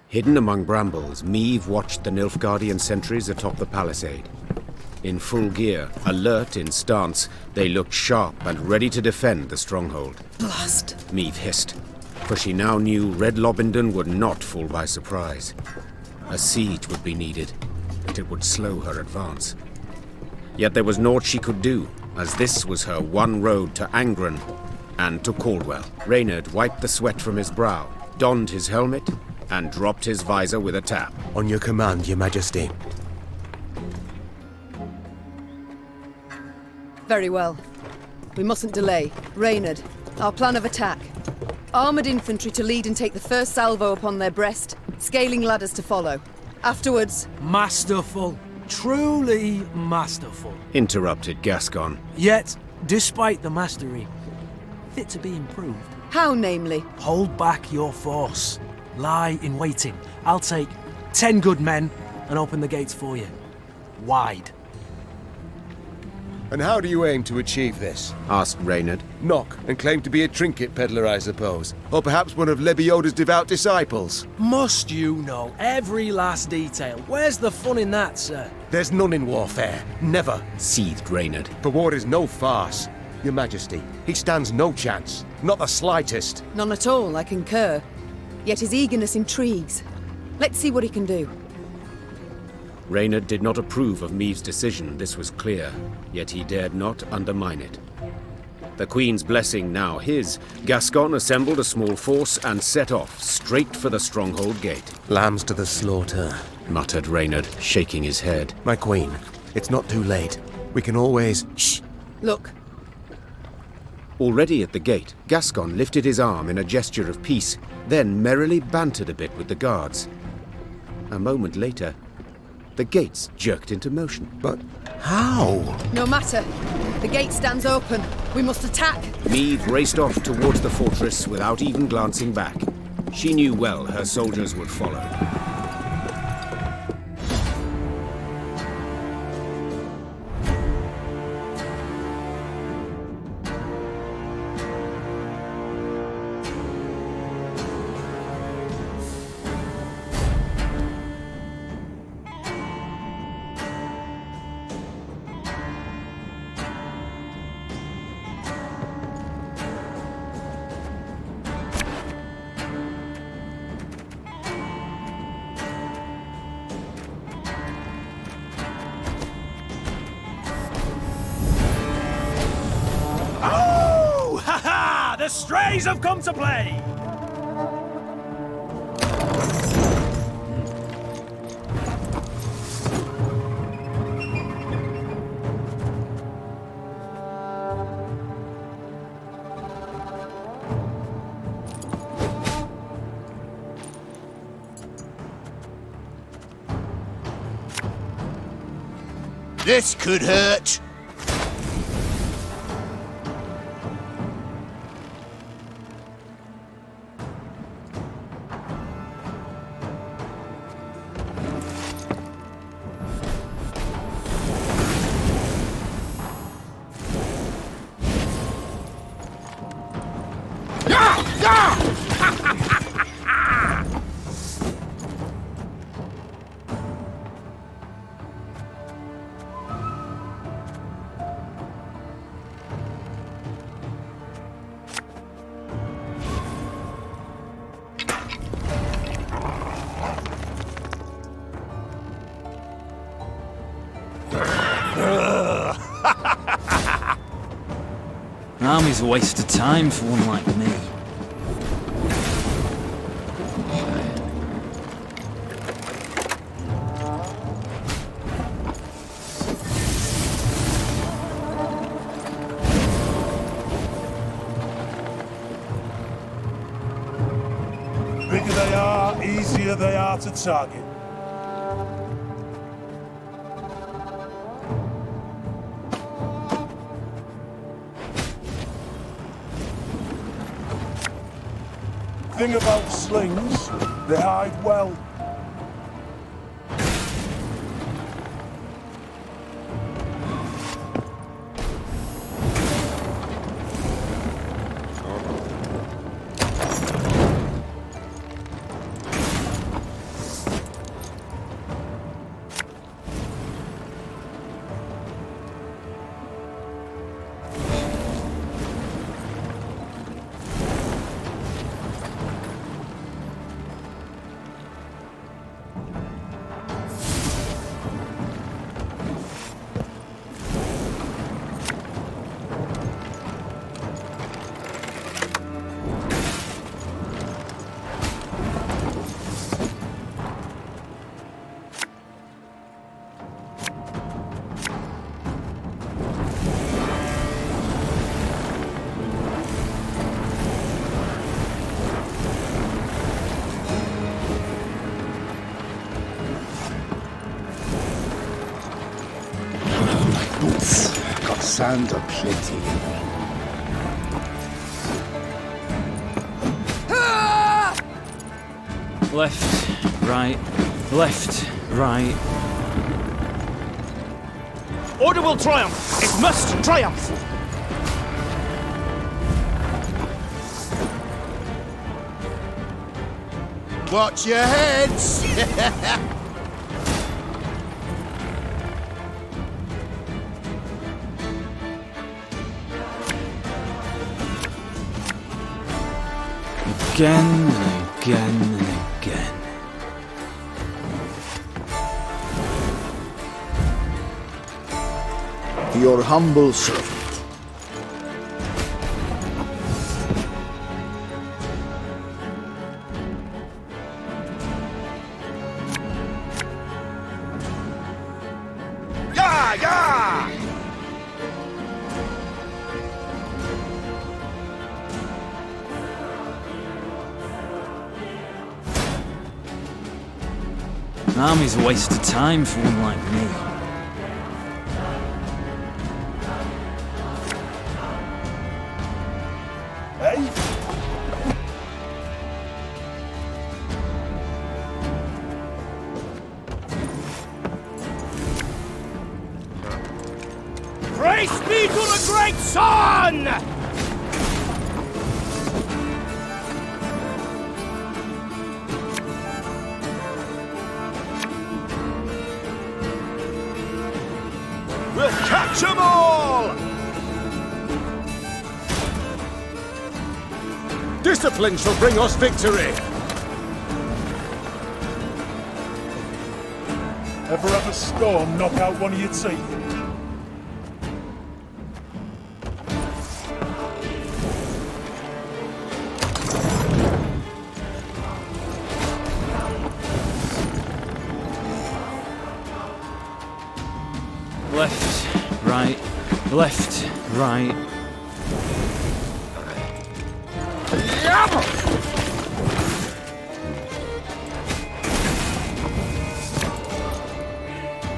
Hidden among brambles, Meve watched the Nilfgaardian sentries atop the palisade. In full gear, alert in stance, they looked sharp and ready to defend the stronghold. Blast! Meve hissed, for she now knew Red Lobendon would not fall by surprise. A siege would be needed, but it would slow her advance. Yet there was naught she could do, as this was her one road to Angren and to Caldwell. Reynard wiped the sweat from his brow, donned his helmet, and dropped his visor with a tap. On your command, Your Majesty. Very well. We mustn't delay. Reynard, our plan of attack. Armoured infantry to lead and take the first salvo upon their breast, scaling ladders to follow. Afterwards... Masterful. Truly masterful. Interrupted Gascon. Yet, despite the mastery, fit to be improved. How, namely? Hold back your force. Lie in waiting. I'll take 10 good men and open the gates for you. Wide. And how do you aim to achieve this? Asked Reynard. Knock and claim to be a trinket peddler, I suppose. Or perhaps one of Lebioda's devout disciples. Must you know every last detail? Where's the fun in that, sir? There's none in warfare. Never. Seethed Reynard. But war is no farce. Your Majesty, he stands no chance. Not the slightest. None at all, I concur. Yet his eagerness intrigues. Let's see what he can do. Reynard did not approve of Meve's decision, this was clear, yet he dared not undermine it. The Queen's blessing now his, Gascon assembled a small force and set off, straight for the stronghold gate. Lambs to the slaughter, muttered Reynard, shaking his head. My Queen, it's not too late. We can always... Shh! Look. Already at the gate, Gascon lifted his arm in a gesture of peace, then merrily bantered a bit with the guards. A moment later, the gates jerked into motion. But how? No matter. The gate stands open. We must attack. Meve raced off towards the fortress without even glancing back. She knew well her soldiers would follow. The strays have come to play! This could hurt. Army's a waste of time for one like me. Bigger they are, easier they are to target. Thing about slings, they hide well. stand aplenty. Left, right, left, right. Order will triumph! It must triumph! Watch your heads! Again and again and again. Your humble servant. Yah! Yah! An army's a waste of time for one like me. Hey? Praise be to the great sun! We'll catch 'em all! Discipline shall bring us victory! Ever have a storm knock out one of your teeth? Left, right, left, right.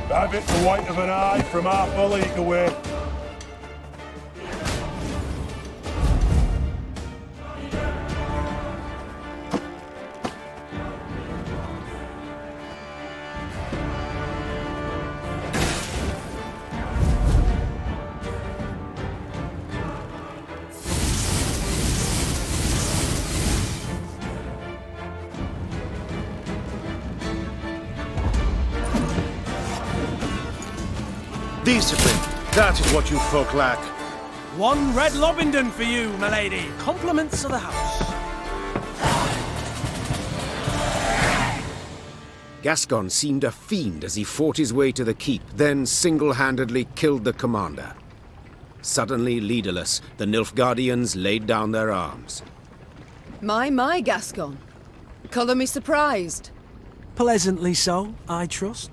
Have it the white of an eye from half a league away. Discipline, that is what you folk lack. One red Lobington for you, my lady. Compliments of the house. Gascon seemed a fiend as he fought his way to the keep, then single-handedly killed the commander. Suddenly leaderless, the Nilfgaardians laid down their arms. My, Gascon. Colour me surprised. Pleasantly so, I trust.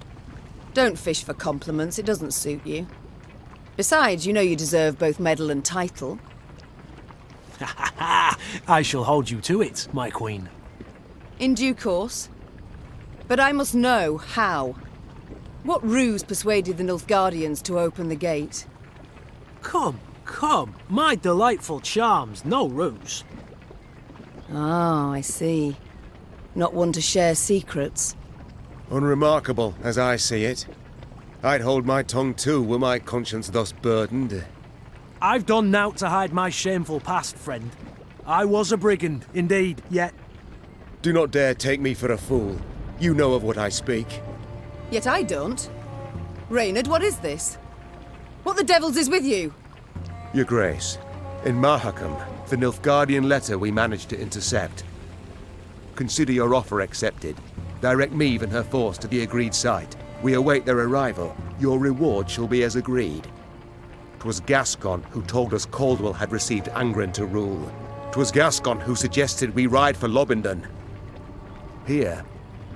Don't fish for compliments, it doesn't suit you. Besides, you know you deserve both medal and title. I shall hold you to it, my queen. In due course. But I must know how. What ruse persuaded the Nilfgaardians to open the gate? Come, my delightful charms, no ruse. Ah, I see. Not one to share secrets. Unremarkable, as I see it. I'd hold my tongue too, were my conscience thus burdened. I've done naught to hide my shameful past, friend. I was a brigand, indeed, yet... Do not dare take me for a fool. You know of what I speak. Yet I don't. Reynard, what is this? What the devils is with you? Your Grace, in Mahakam, the Nilfgaardian letter we managed to intercept. Consider your offer accepted. Direct Meve and her force to the agreed site. We await their arrival. Your reward shall be as agreed. 'Twas Gascon who told us Caldwell had received Angren to rule. 'Twas Gascon who suggested we ride for Lobington. Here,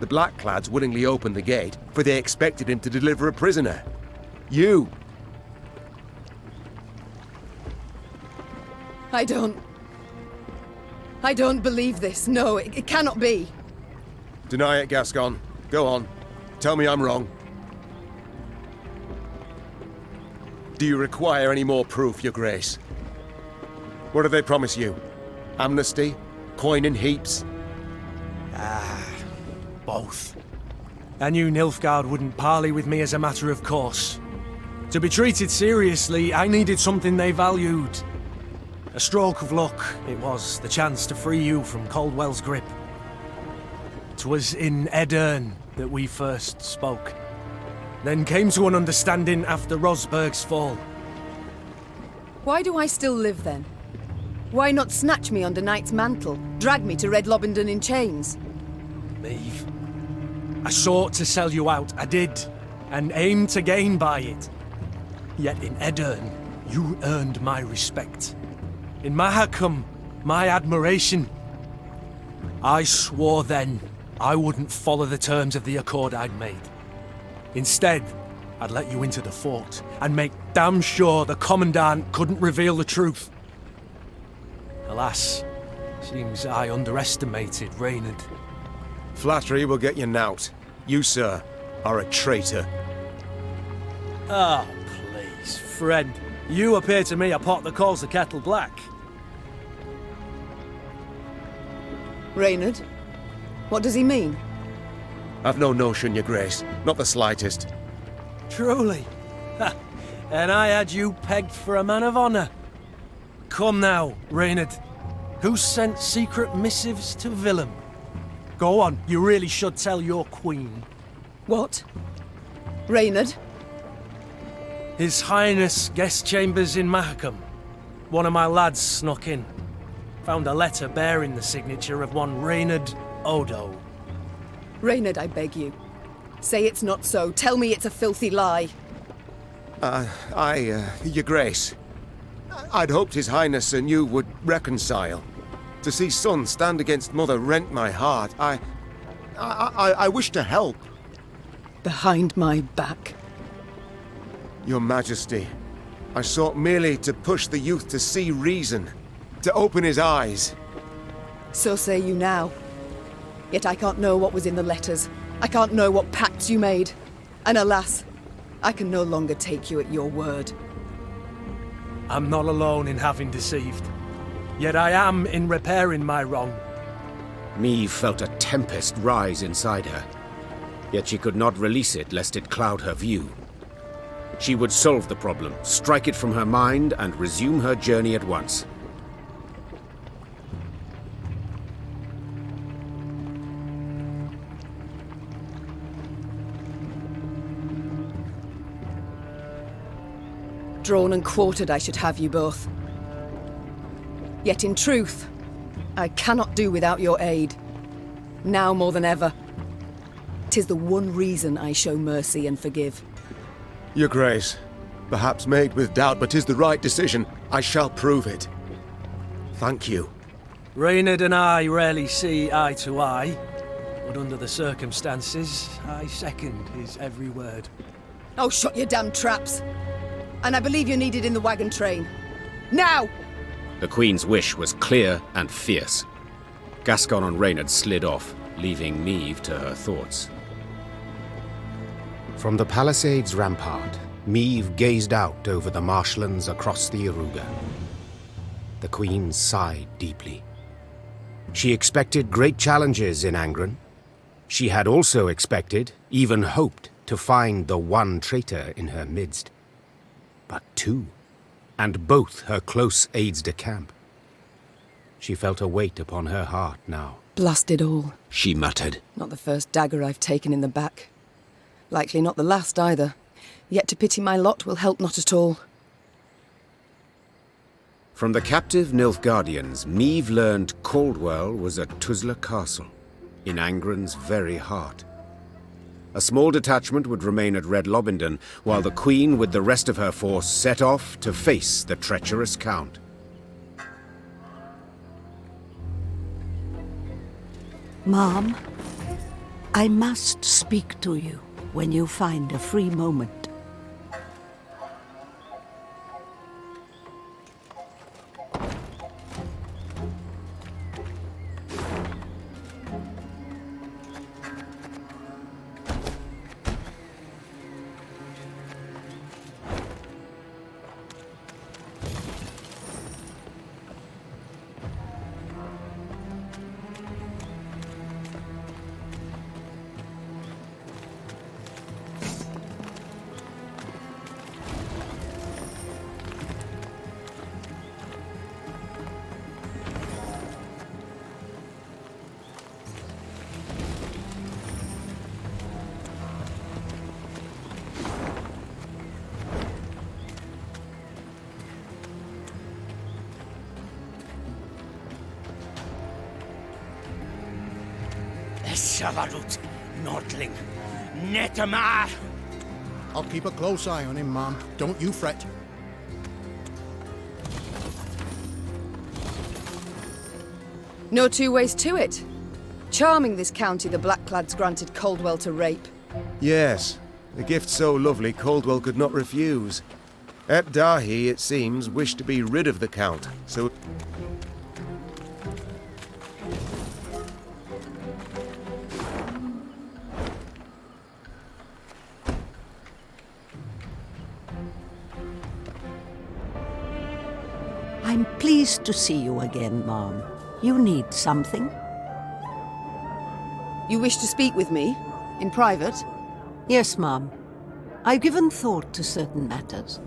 the Blackclads willingly opened the gate, for they expected him to deliver a prisoner. You! I don't believe this. No, it cannot be. Deny it, Gascon. Go on. Tell me I'm wrong. Do you require any more proof, Your Grace? What do they promise you? Amnesty? Coin in heaps? Both. I knew Nilfgaard wouldn't parley with me as a matter of course. To be treated seriously, I needed something they valued. A stroke of luck, it was, the chance to free you from Caldwell's grip. 'Twas in Edern that we first spoke. Then came to an understanding after Rosberg's fall. Why do I still live then? Why not snatch me under Knight's mantle, drag me to Red Lobendon in chains? Maeve, I sought to sell you out, I did, and aimed to gain by it. Yet in Edern, you earned my respect. In Mahakam, my admiration. I swore then I wouldn't follow the terms of the accord I'd made. Instead, I'd let you into the fort and make damn sure the Commandant couldn't reveal the truth. Alas, seems I underestimated Reynard. Flattery will get you knout. You, sir, are a traitor. Oh, please, friend. You appear to me a pot that calls the kettle black. Reynard? What does he mean? I've no notion, Your Grace. Not the slightest. Truly? Ha! And I had you pegged for a man of honor. Come now, Reynard. Who sent secret missives to Willem? Go on, you really should tell your queen. What? Reynard? His Highness guest chambers in Mahakam. One of my lads snuck in. Found a letter bearing the signature of one Reynard Odo. Reynard, I beg you. Say it's not so. Tell me it's a filthy lie. Your Grace. I'd hoped His Highness and you would reconcile. To see son stand against mother rent my heart. I wish to help. Behind my back. Your Majesty, I sought merely to push the youth to see reason, to open his eyes. So say you now. Yet I can't know what was in the letters. I can't know what pacts you made. And alas, I can no longer take you at your word. I'm not alone in having deceived. Yet I am in repairing my wrong. Maeve felt a tempest rise inside her. Yet she could not release it lest it cloud her view. She would solve the problem, strike it from her mind, and resume her journey at once. Drawn and quartered I should have you both. Yet in truth, I cannot do without your aid. Now more than ever. 'Tis the one reason I show mercy and forgive. Your Grace, perhaps made with doubt, but 'tis the right decision. I shall prove it. Thank you. Reynard and I rarely see eye to eye, but under the circumstances, I second his every word. Oh, shut your damn traps! And I believe you're needed in the wagon train. Now! The Queen's wish was clear and fierce. Gascon and Reynard slid off, leaving Maeve to her thoughts. From the palisade's rampart, Maeve gazed out over the marshlands across the Iruga. The Queen sighed deeply. She expected great challenges in Angren. She had also expected, even hoped, to find the one traitor in her midst. But two, and both her close aides-de-camp. She felt a weight upon her heart now. Blast it all. She muttered. Not the first dagger I've taken in the back. Likely not the last either. Yet to pity my lot will help not at all. From the captive Nilfgaardians, Maeve learned Caldwell was at Tuzla Castle, in Angren's very heart. A small detachment would remain at Red Lobendon, while the Queen with the rest of her force set off to face the treacherous Count. Mom, I must speak to you when you find a free moment. Savarut, Nordling, Netamar. I'll keep a close eye on him, Mom. Don't you fret. No two ways to it. Charming this county the Blackclads granted Caldwell to rape. Yes, a gift so lovely Caldwell could not refuse. At Dahi, it seems, wished to be rid of the Count, so... I'm pleased to see you again, Mom. You need something? You wish to speak with me? In private? Yes, Mom. I've given thought to certain matters.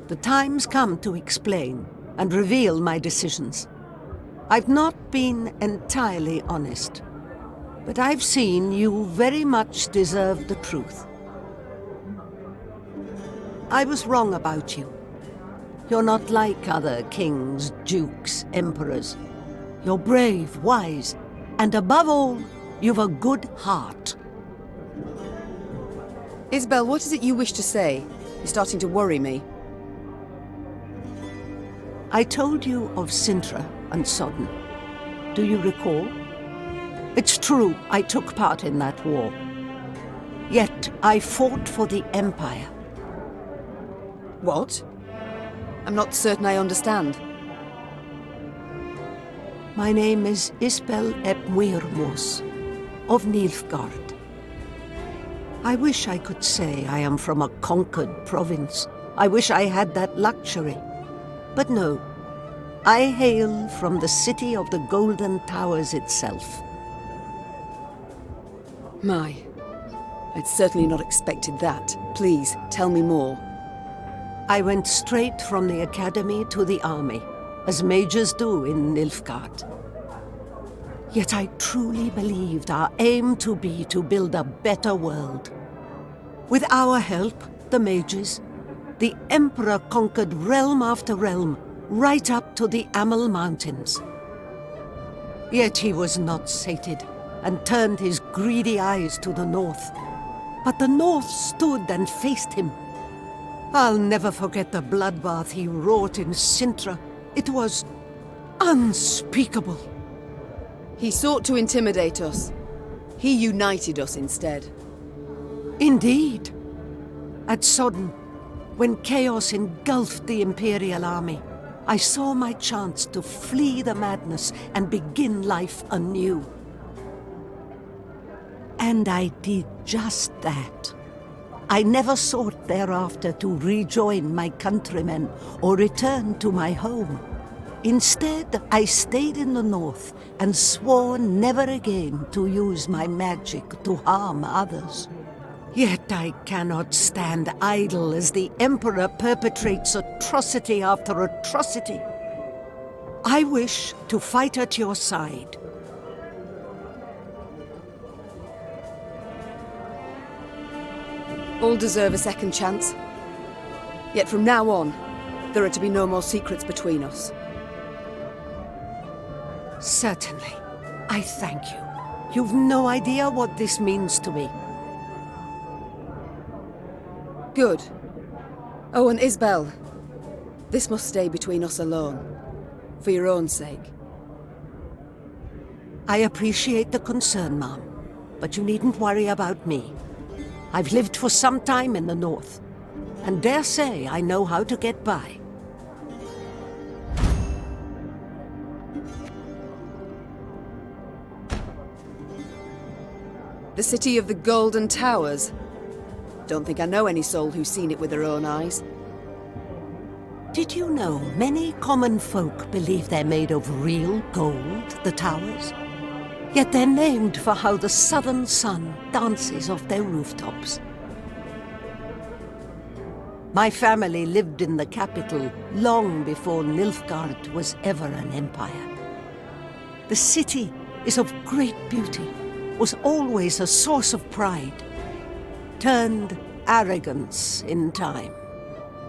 The time's come to explain and reveal my decisions. I've not been entirely honest, but I've seen you very much deserve the truth. I was wrong about you. You're not like other kings, dukes, emperors. You're brave, wise, and above all, you've a good heart. Isbel, what is it you wish to say? You're starting to worry me. I told you of Sintra and Sodden. Do you recall? It's true, I took part in that war. Yet I fought for the Empire. What? I'm not certain I understand. My name is Isbel ep Muirmos, of Nilfgaard. I wish I could say I am from a conquered province. I wish I had that luxury. But no, I hail from the city of the Golden Towers itself. My, I'd certainly not expected that. Please, tell me more. I went straight from the academy to the army, as majors do in Nilfgaard. Yet I truly believed our aim to be to build a better world. With our help, the mages, the Emperor conquered realm after realm, right up to the Amel Mountains. Yet he was not sated, and turned his greedy eyes to the north. But the north stood and faced him. I'll never forget the bloodbath he wrought in Sintra. It was unspeakable. He sought to intimidate us. He united us instead. Indeed. At Sodden, when chaos engulfed the Imperial army, I saw my chance to flee the madness and begin life anew. And I did just that. I never sought thereafter to rejoin my countrymen or return to my home. Instead, I stayed in the north and swore never again to use my magic to harm others. Yet I cannot stand idle as the Emperor perpetrates atrocity after atrocity. I wish to fight at your side. All deserve a second chance. Yet from now on, there are to be no more secrets between us. Certainly. I thank you. You've no idea what this means to me. Good. Oh, and Isbel, this must stay between us alone. For your own sake. I appreciate the concern, Mom, but you needn't worry about me. I've lived for some time in the north, and dare say I know how to get by. The city of the Golden Towers. Don't think I know any soul who's seen it with their own eyes. Did you know many common folk believe they're made of real gold, the towers? Yet they're named for how the southern sun dances off their rooftops. My family lived in the capital long before Nilfgaard was ever an empire. The city is of great beauty, was always a source of pride, turned arrogance in time.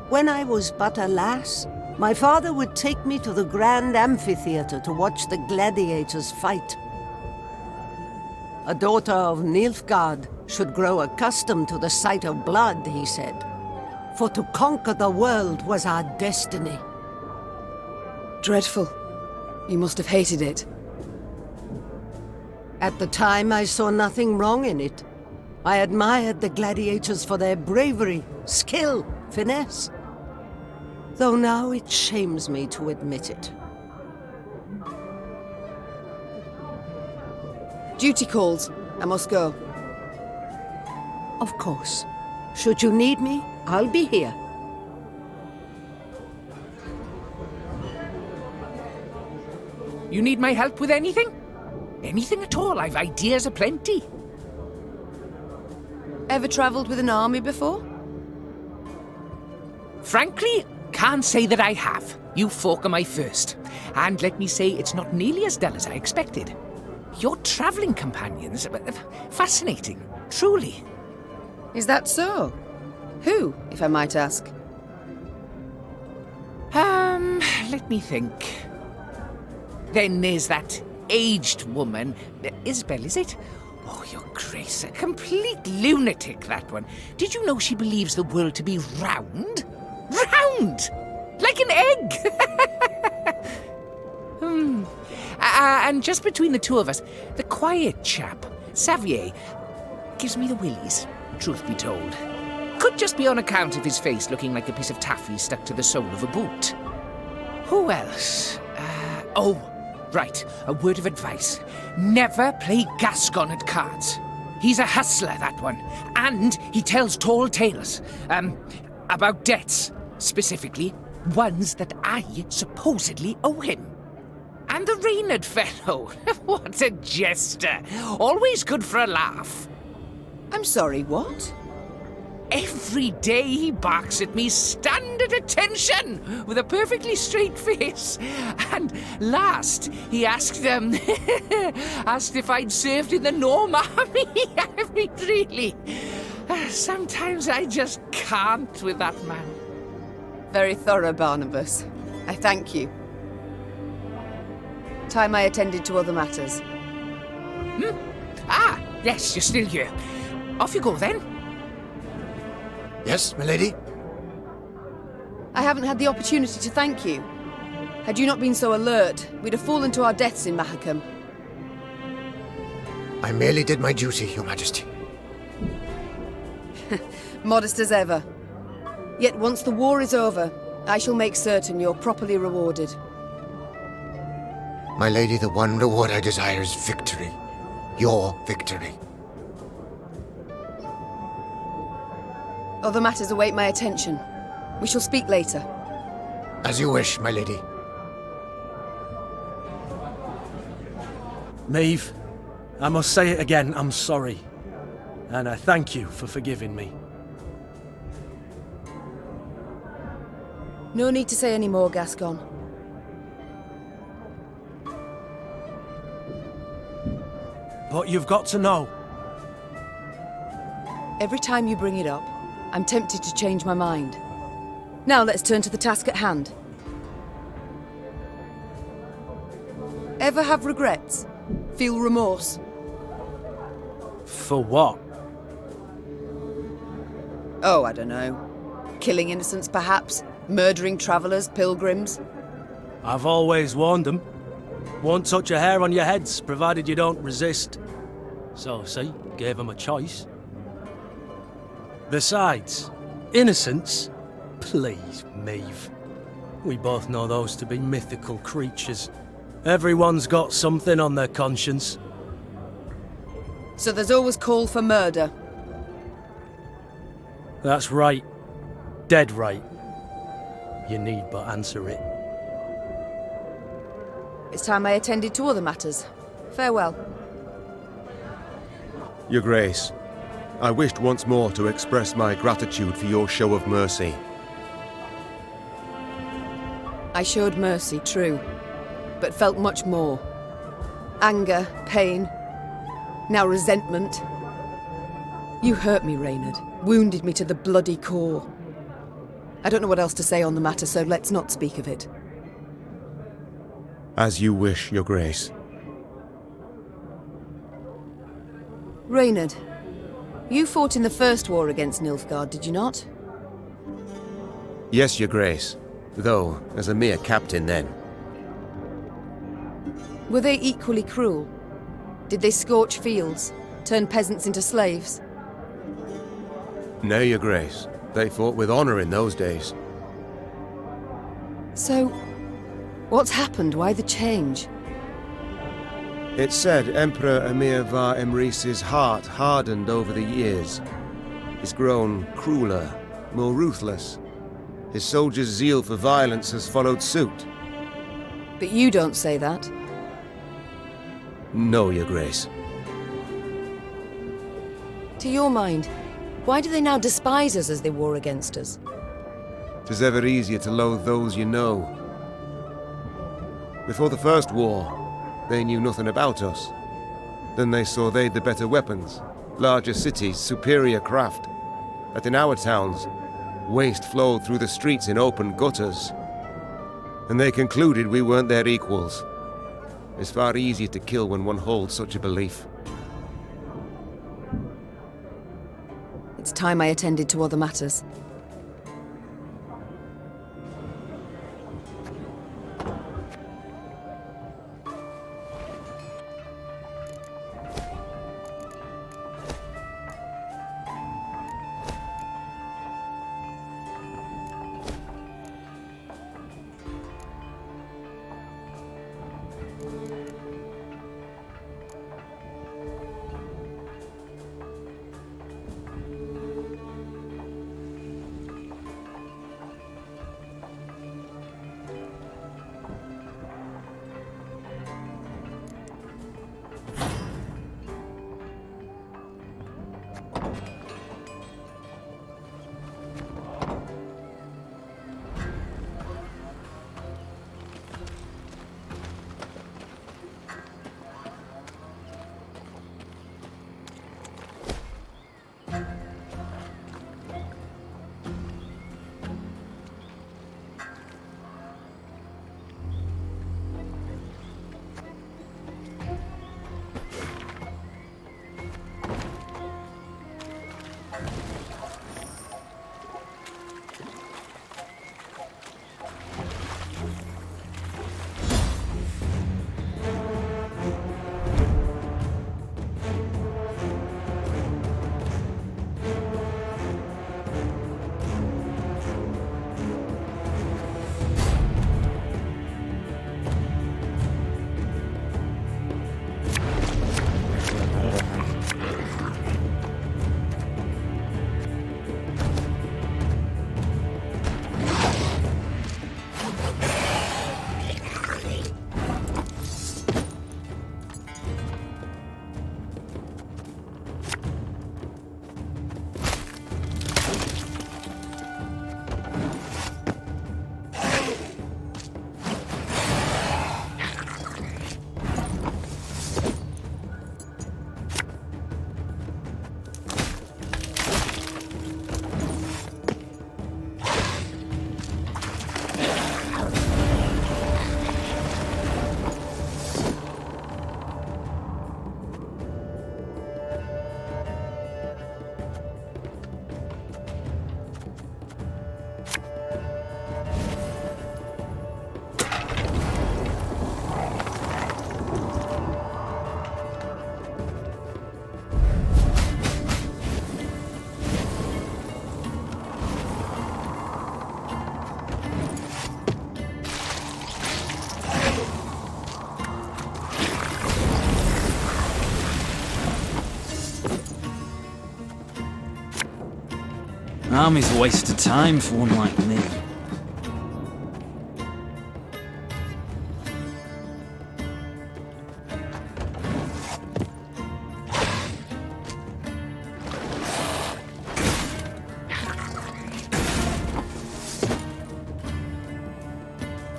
When I was but a lass, my father would take me to the grand amphitheater to watch the gladiators fight. A daughter of Nilfgaard should grow accustomed to the sight of blood, he said. For to conquer the world was our destiny. Dreadful. You must have hated it. At the time, I saw nothing wrong in it. I admired the gladiators for their bravery, skill, finesse. Though now it shames me to admit it. Duty calls. I must go. Of course. Should you need me, I'll be here. You need my help with anything? Anything at all. I've ideas aplenty. Ever travelled with an army before? Frankly, can't say that I have. You folk are my first. And let me say, it's not nearly as dull as I expected. Your travelling companions, fascinating, truly. Is that so? Who, if I might ask? Let me think. Then there's that aged woman. Isabel, is it? Oh, your grace, a complete lunatic, that one. Did you know she believes the world to be round? Round! Like an egg! And just between the two of us, the quiet chap, Xavier, gives me the willies, truth be told. Could just be on account of his face looking like a piece of taffy stuck to the sole of a boot. Who else? Right, a word of advice. Never play Gascon at cards. He's a hustler, that one. And he tells tall tales. About debts, specifically. Ones that I supposedly owe him. And the Reynard fellow. What a jester. Always good for a laugh. I'm sorry, what? Every day he barks at me, stand at attention, with a perfectly straight face. And last, he asked asked if I'd served in the Norm Army. I mean, really, sometimes I just can't with that man. Very thorough, Barnabas. I thank you. Time I attended to other matters. Ah, yes, you're still here. Off you go, then. Yes, milady? I haven't had the opportunity to thank you. Had you not been so alert, we'd have fallen to our deaths in Mahakam. I merely did my duty, Your Majesty. Modest as ever. Yet once the war is over, I shall make certain you're properly rewarded. My lady, the one reward I desire is victory. Your victory. Other matters await my attention. We shall speak later. As you wish, my lady. Maeve, I must say it again, I'm sorry. And I thank you for forgiving me. No need to say any more, Gascon. But you've got to know. Every time you bring it up, I'm tempted to change my mind. Now let's turn to the task at hand. Ever have regrets? Feel remorse? For what? Oh, I don't know. Killing innocents, perhaps? Murdering travellers, pilgrims? I've always warned them. Won't touch a hair on your heads, provided you don't resist. So, see, gave them a choice. Besides, innocence? Please, Maeve. We both know those to be mythical creatures. Everyone's got something on their conscience. So there's always call for murder? That's right. Dead right. You need but answer it. It's time I attended to other matters. Farewell. Your Grace, I wished once more to express my gratitude for your show of mercy. I showed mercy, true, but felt much more. Anger, pain, now resentment. You hurt me, Reynard, wounded me to the bloody core. I don't know what else to say on the matter, so let's not speak of it. As you wish, Your Grace. Reynard, you fought in the First War against Nilfgaard, did you not? Yes, Your Grace. Though, as a mere captain then. Were they equally cruel? Did they scorch fields, turn peasants into slaves? Nay, Your Grace. They fought with honor in those days. So, what's happened? Why the change? It's said Emperor Emir var Emrys's heart hardened over the years. He's grown crueler, more ruthless. His soldiers' zeal for violence has followed suit. But you don't say that. No, Your Grace. To your mind, why do they now despise us as they war against us? 'Tis ever easier to loathe those you know. Before the First War, they knew nothing about us. Then they saw they'd the better weapons, larger cities, superior craft. That in our towns, waste flowed through the streets in open gutters. And they concluded we weren't their equals. It's far easier to kill when one holds such a belief. It's time I attended to other matters. Army's a waste of time for one like me.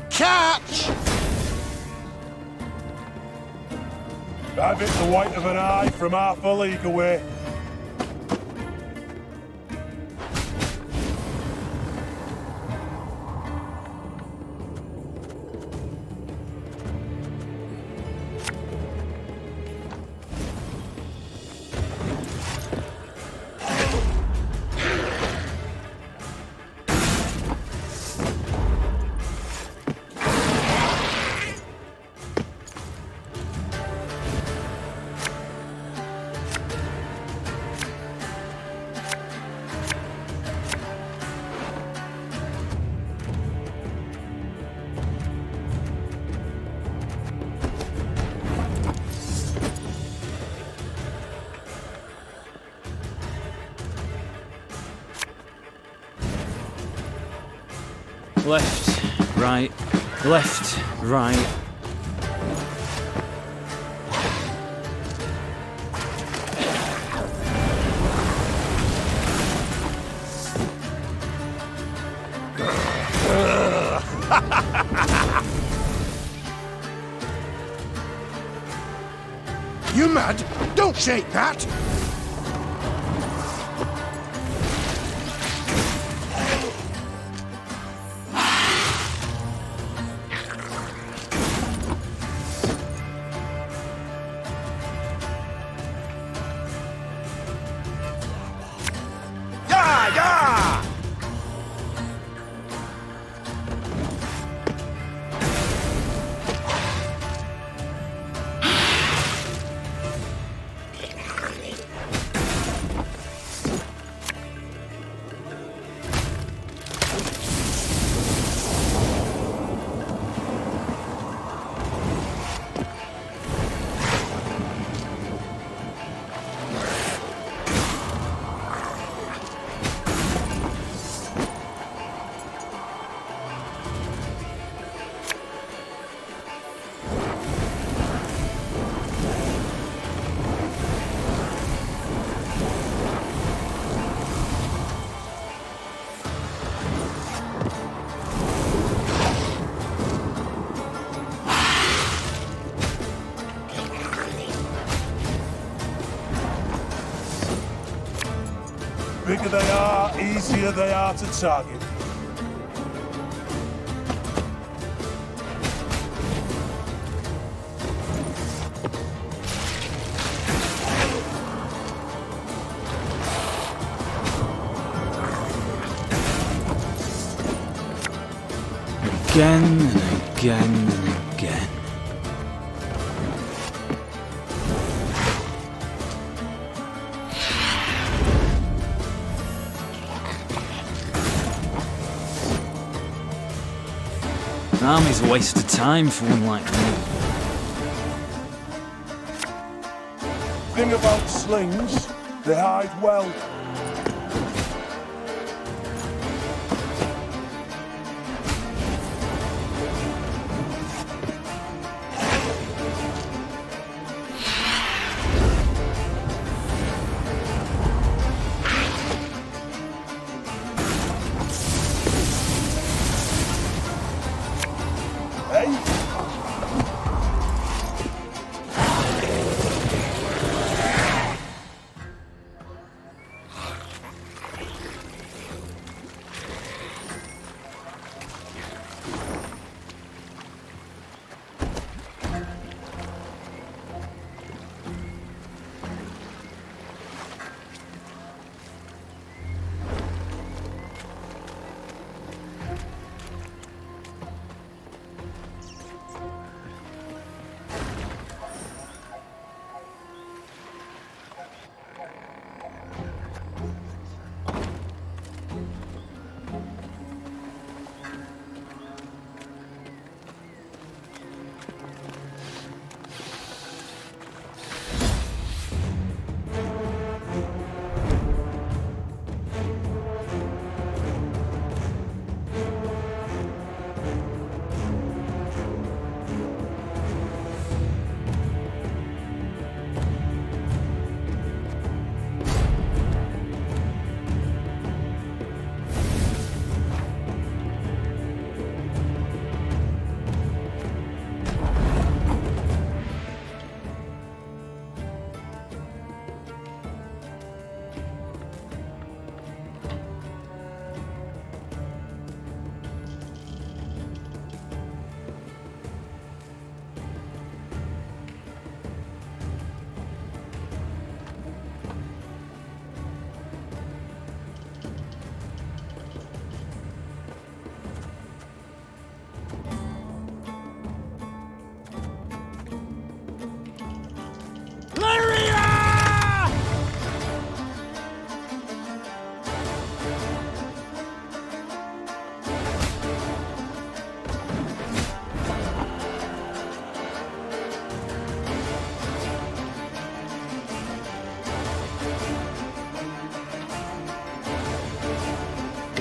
Catch! I've hit the white of an eye from half a league away. Left, right, left, right. You mad? Don't shake that! Bigger they are, easier they are to target. Again and again and again. An army's a waste of time for one like me. Thing about slings, they hide well.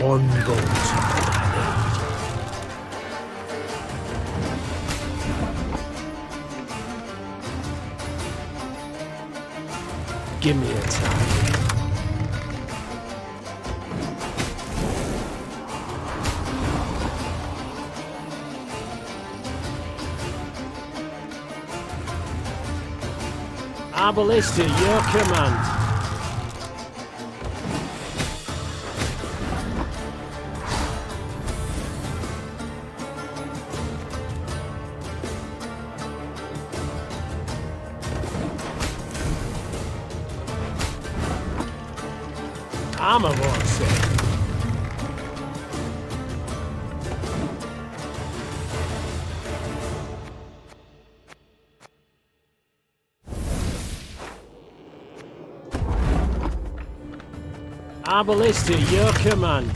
One bolt. Give me a target. Arbalist at your command. Armor won't save. Arbalist at your command.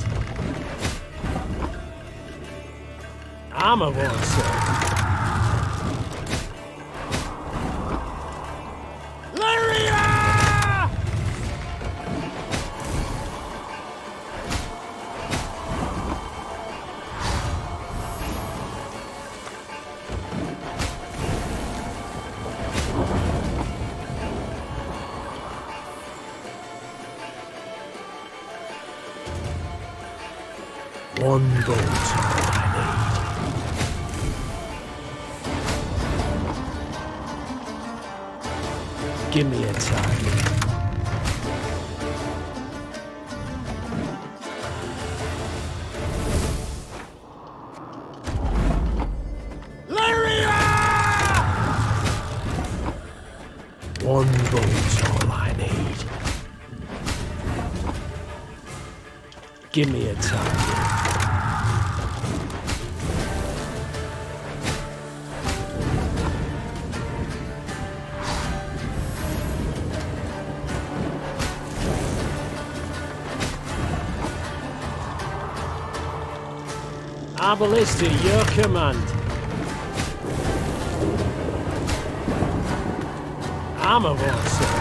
Armor won't save. One bolt I need. Give me a target. One bolt's all I need. Give me a target. Arbalist at your command. Armor won't save.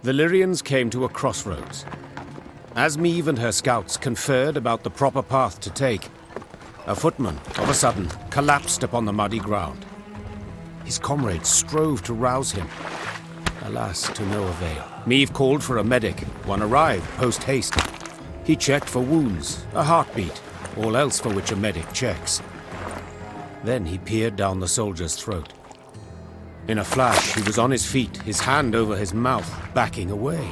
The Lyrians came to a crossroads. As Meve and her scouts conferred about the proper path to take, a footman, of a sudden, collapsed upon the muddy ground. His comrades strove to rouse him. Alas, to no avail. Meve called for a medic. One arrived post-haste. He checked for wounds, a heartbeat, all else for which a medic checks. Then he peered down the soldier's throat. In a flash, he was on his feet, his hand over his mouth, backing away.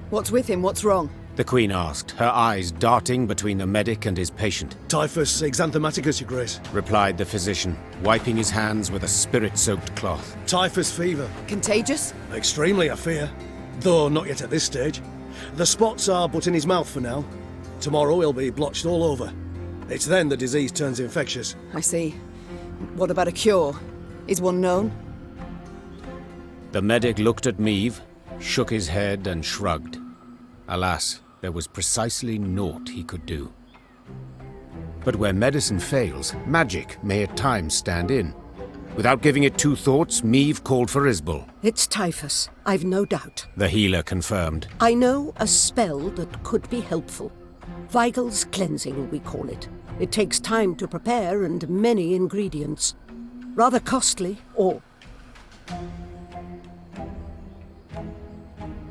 What's with him? What's wrong? The Queen asked, her eyes darting between the medic and his patient. Typhus exanthematicus, Your Grace. Replied the physician, wiping his hands with a spirit-soaked cloth. Typhus fever. Contagious? Extremely, I fear. Though not yet at this stage. The spots are but in his mouth for now. Tomorrow he'll be blotched all over. It's then the disease turns infectious. I see. What about a cure? Is one known? The medic looked at Meve, shook his head and shrugged. Alas, there was precisely naught he could do. But where medicine fails, magic may at times stand in. Without giving it two thoughts, Meve called for Isbel. It's typhus, I've no doubt. The healer confirmed. I know a spell that could be helpful. Vigal's cleansing, we call it. It takes time to prepare and many ingredients. Rather costly, or...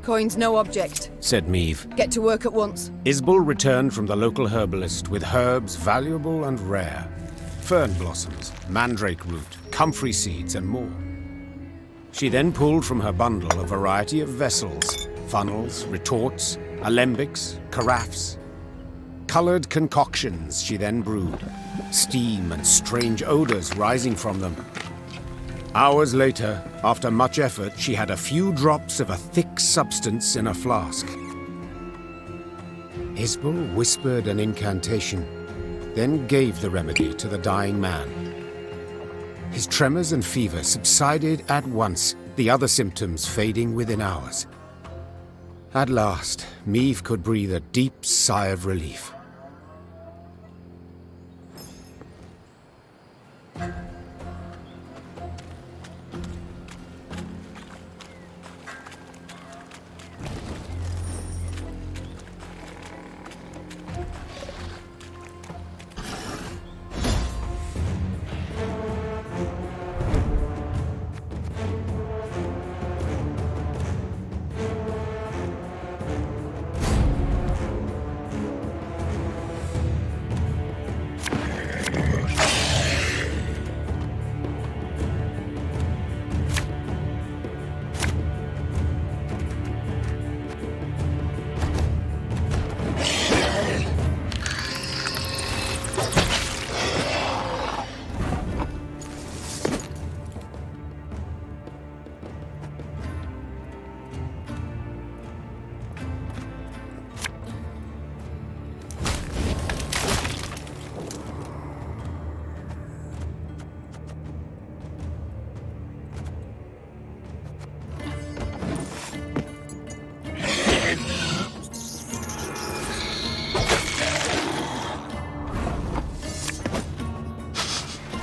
Coin's no object, said Meve. Get to work at once. Isbel returned from the local herbalist with herbs valuable and rare. Fern blossoms, mandrake root, comfrey seeds, and more. She then pulled from her bundle a variety of vessels, funnels, retorts, alembics, carafes. Colored concoctions she then brewed, steam and strange odors rising from them. Hours later, after much effort, she had a few drops of a thick substance in a flask. Isbel whispered an incantation, then gave the remedy to the dying man. His tremors and fever subsided at once, the other symptoms fading within hours. At last, Meve could breathe a deep sigh of relief.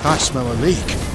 I smell a leak.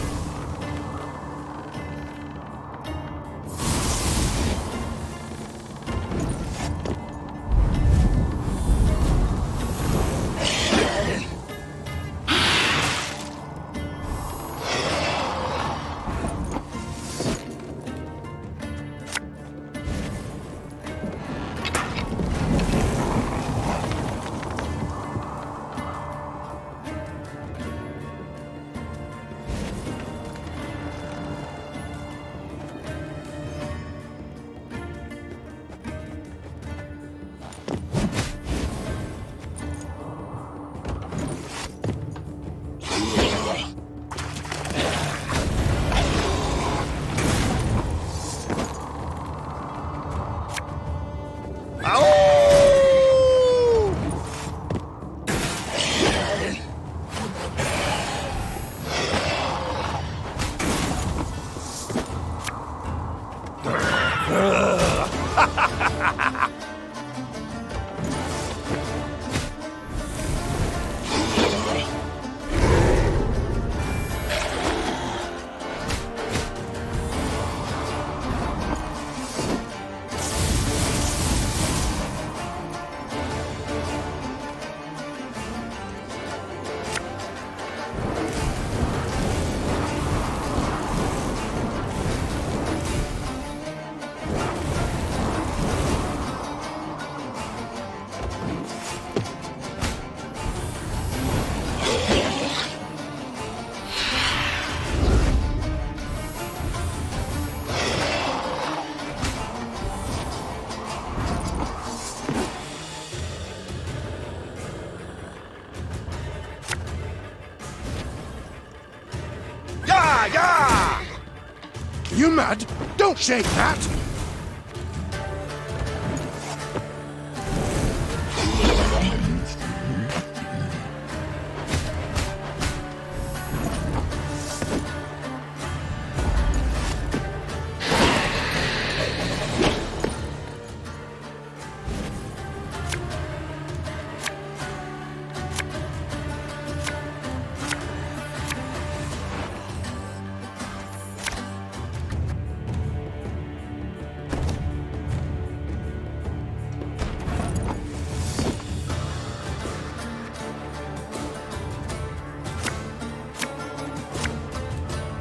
You mad? Don't shake that!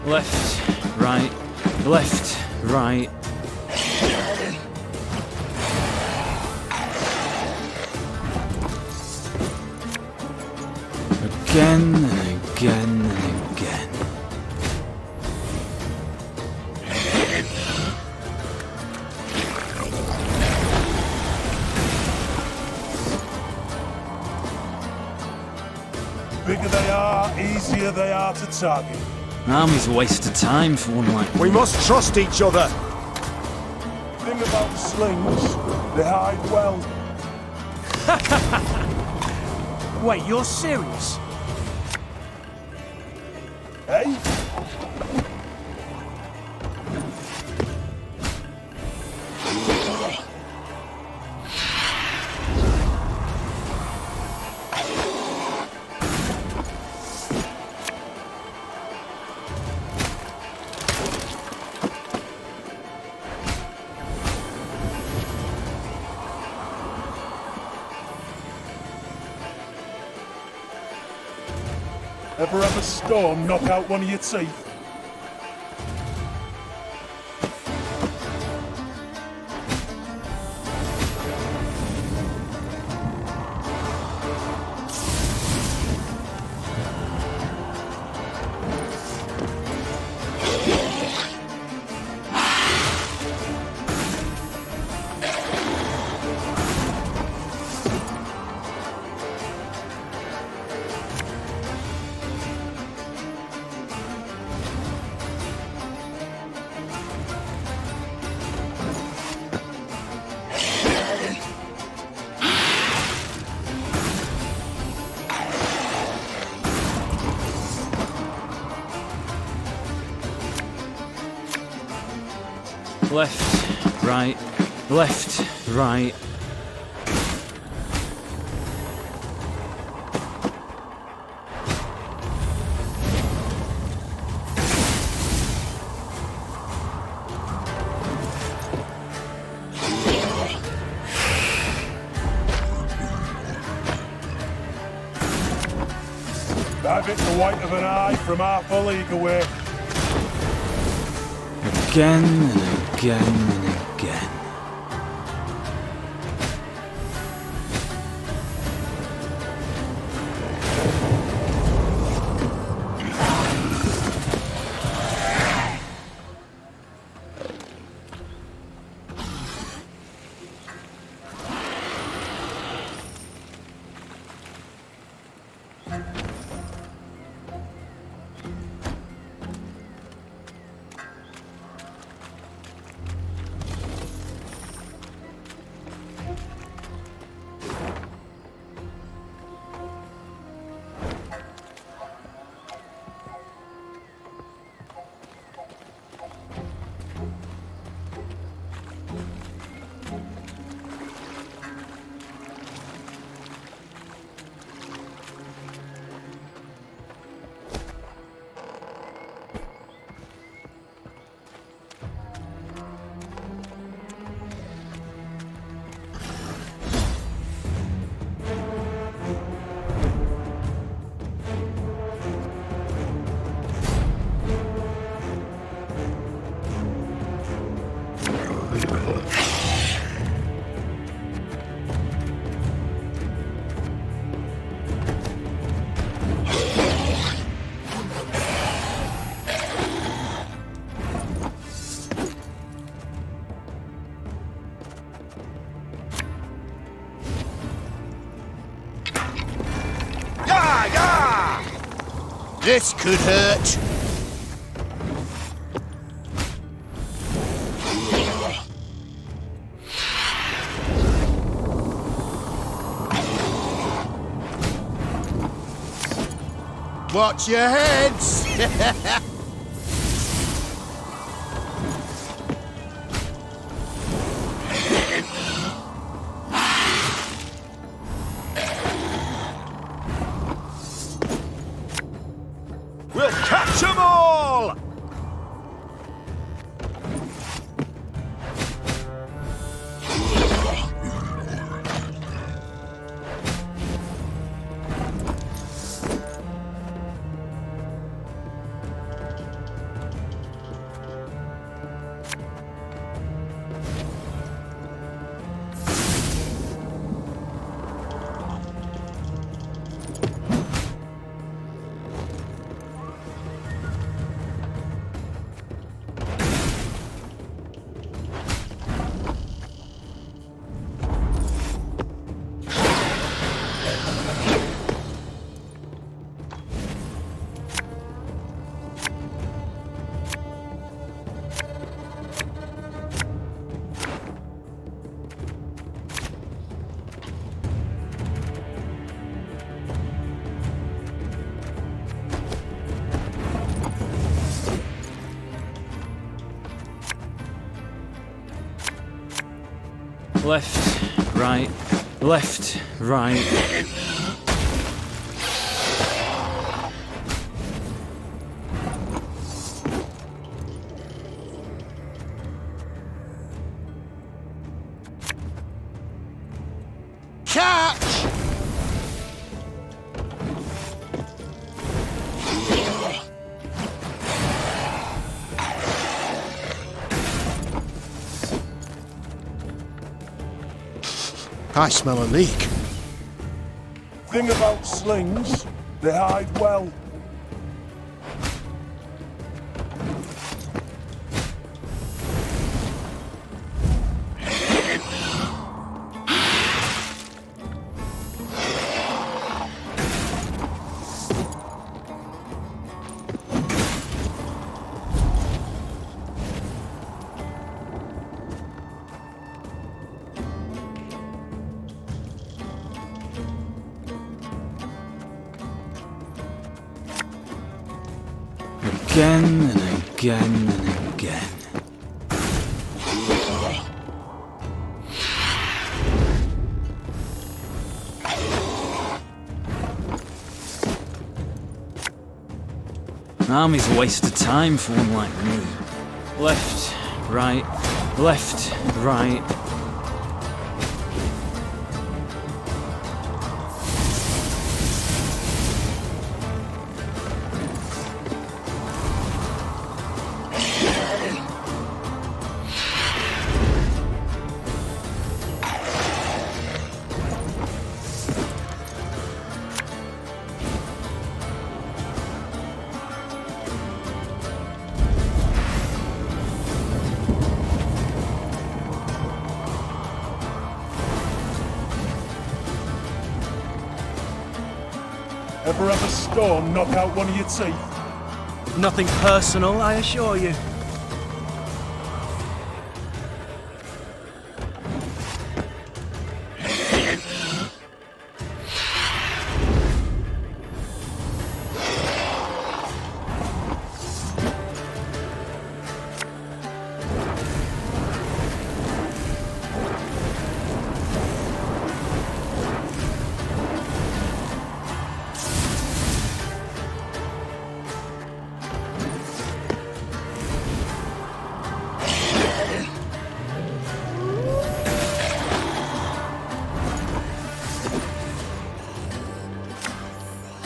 Left, right, left, right. Again and again and again. Bigger they are, easier they are to target. Army's a waste of time for one like We must trust each other. Thing about slings, they hide well. Wait, you're serious? Hey? Ever have a storm knock out one of your teeth? Left, right, left, right. I've hit the white of an eye from half a league away. Again and again and again. This could hurt. Watch your heads! We'll catch 'em all! Left, right, left, right. Catch! I smell a leak. Thing about slings, they hide well. Again and again and again. An army's a waste of time for one like me. Left, right, left, right. Ever have a stone knock out one of your teeth? Nothing personal, I assure you.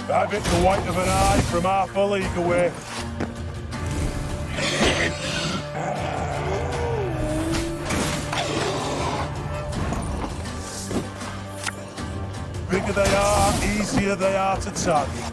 I've hit the white of an eye from half a league away. Bigger they are, easier they are to target.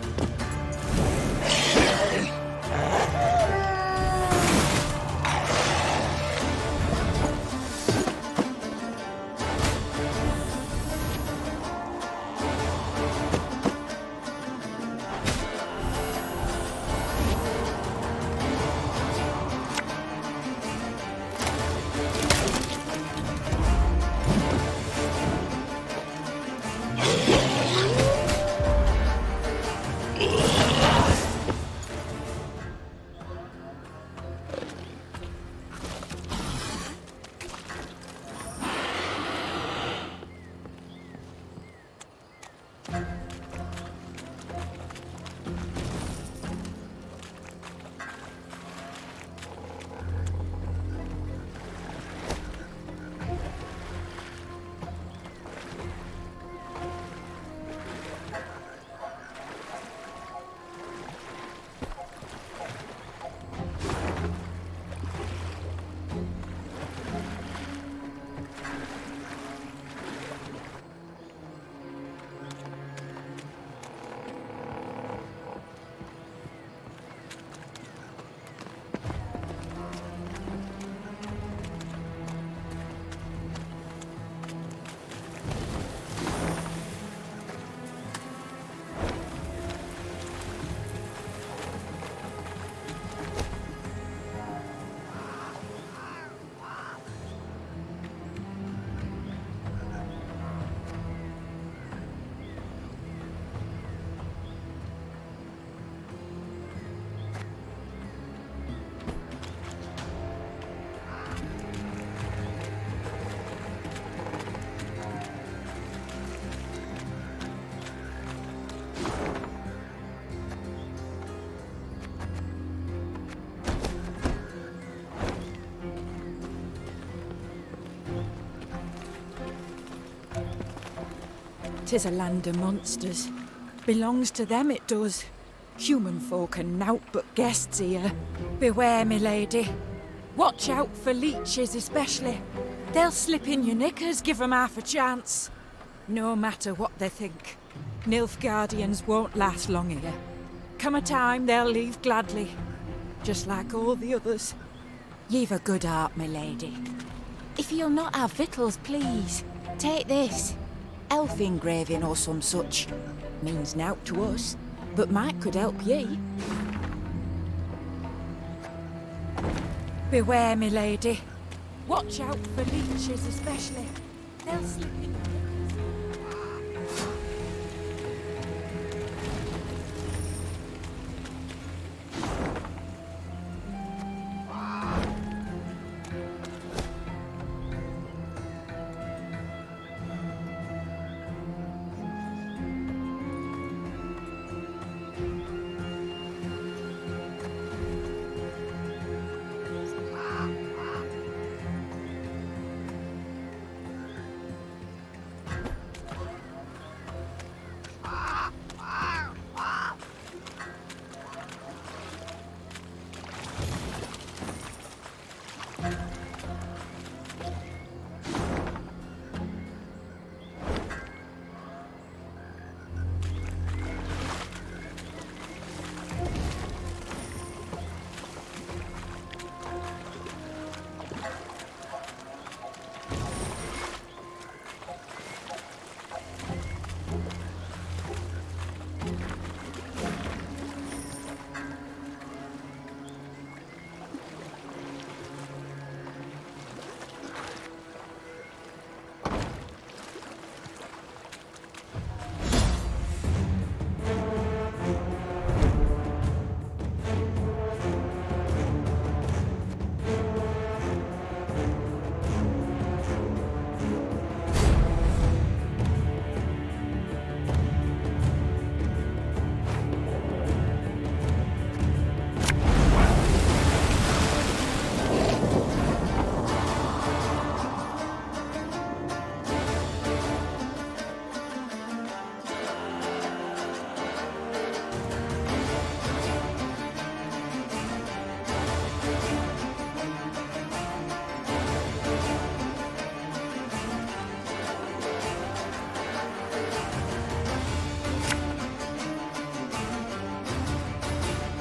'Tis a land of monsters. Belongs to them, it does. Human folk are nowt but guests here. Beware, me lady. Watch out for leeches especially. They'll slip in your knickers, give 'em half a chance. No matter what they think, Nilfgaardians won't last long here. Come a time, they'll leave gladly. Just like all the others. Ye've a good heart, my lady. If you'll not have victuals, please, take this. Elf engraving or some such. Means nowt to us, but might could help ye. Beware, me lady. Watch out for leeches especially. They'll slip in.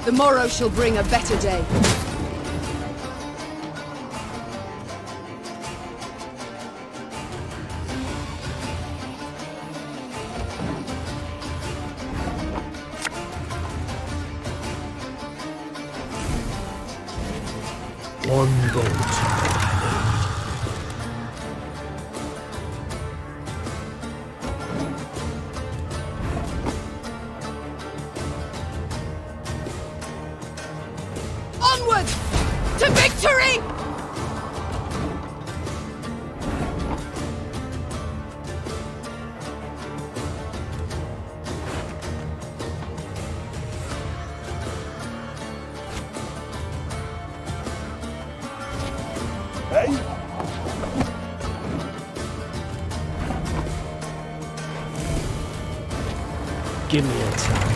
The morrow shall bring a better day. One boat. Onward! To victory! Hey? Give me a target.